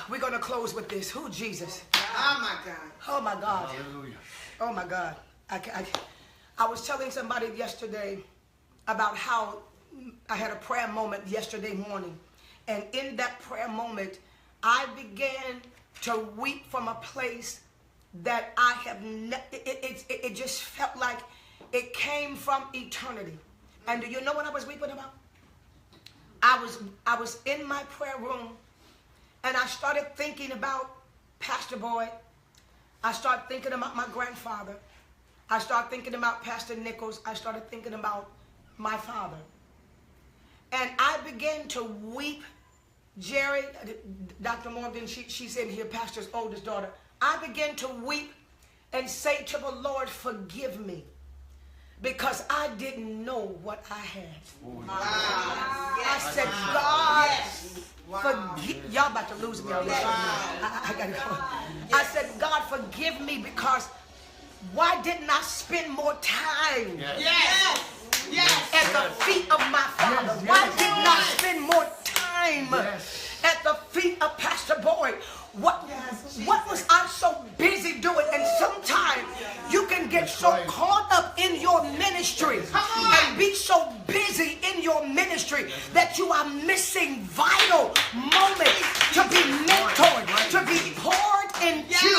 [SPEAKER 1] We're going to close with this. Who, Jesus?
[SPEAKER 3] Oh, my God.
[SPEAKER 1] Oh, my God.
[SPEAKER 2] Hallelujah.
[SPEAKER 1] Oh, my God. I was telling somebody yesterday about how I had a prayer moment yesterday morning. And in that prayer moment, I began to weep from a place that I have it just felt like it came from eternity. And do you know what I was weeping about? I was in my prayer room, and I started thinking about Pastor Boyd. I started thinking about my grandfather. I started thinking about Pastor Nichols. I started thinking about my father. And I began to weep. Jerry, Dr. Morgan, she's in here, Pastor's oldest daughter. I began to weep and say to the Lord, forgive me, because I didn't know what I had.
[SPEAKER 3] Wow.
[SPEAKER 1] I said, God, forgive. Y'all about to lose me on this. I gotta go. I said, God, forgive me, because why didn't I spend more time at the feet of my father? Why didn't I spend more time at the feet of Pastor Boyd? What was I so busy doing? And sometimes you can get so caught up in your ministry and be so busy in your ministry that you are missing vital moments to be mentored, to be poured into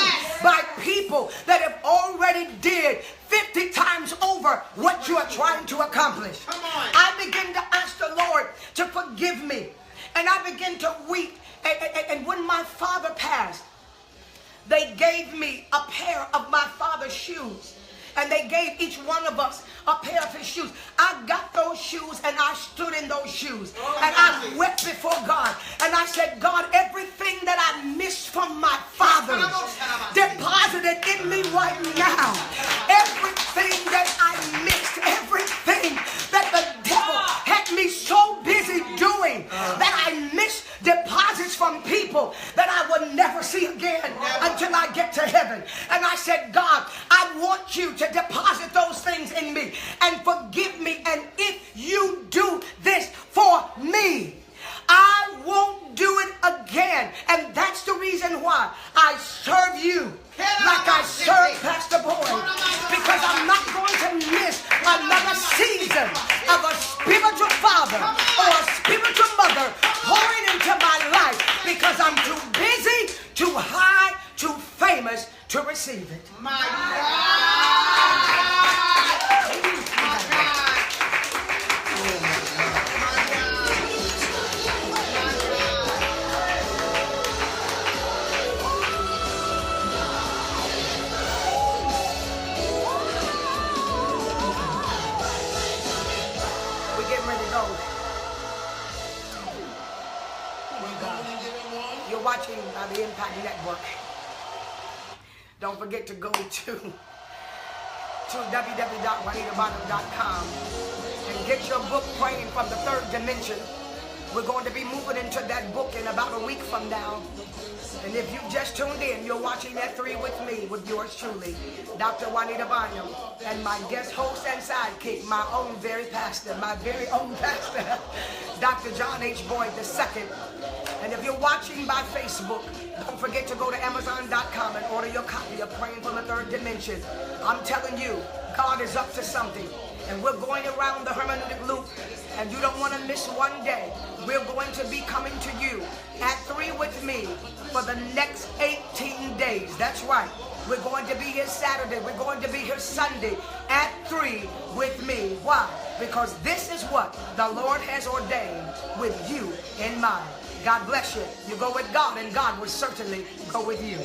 [SPEAKER 1] by people that have already did 50 times over what you are trying to accomplish. I begin to ask the Lord to forgive me, and I begin to weep. And when my father passed, they gave me a pair of my father's shoes. And they gave each one of us a pair of his shoes. I got those shoes, and I stood in those shoes. And I wept before God. And I said, God, everything that I missed from my father, deposited in me right now. Everything that I missed, everything that the devil had me so busy doing, that I missed deposits from people that I will never see again until I get to heaven. And I said, God, I want you to deposit those things in me and forgive me. And if you do this for me, I won't do it again. And that's the reason why I serve you like I serve Pastor Boyd, because I'm not going to miss another season of a spiritual father or a spiritual mother pouring into my life, because I'm too busy, too high, too famous to receive it.
[SPEAKER 3] My God! My God!
[SPEAKER 1] by the Impact Network. Don't forget to go to www.juanitabynum.com and get your book, Praying from the Third Dimension. We're going to be moving into that book in about a week from now. And if you just tuned in, you're watching at 3 with me, with yours truly, Dr. Juanita Bynum, and my guest host and sidekick, my own very pastor, my very own pastor, Dr. John H. Boyd II. And if you're watching by Facebook, don't forget to go to Amazon.com and order your copy of Praying from the Third Dimension. I'm telling you, God is up to something. And we're going around the hermeneutic loop, and you don't want to miss one day. We're going to be coming to you at 3 with me for the next 18 days. That's right. We're going to be here Saturday. We're going to be here Sunday at 3 with me. Why? Because this is what the Lord has ordained with you in mind. God bless you. You go with God, and God will certainly go with you.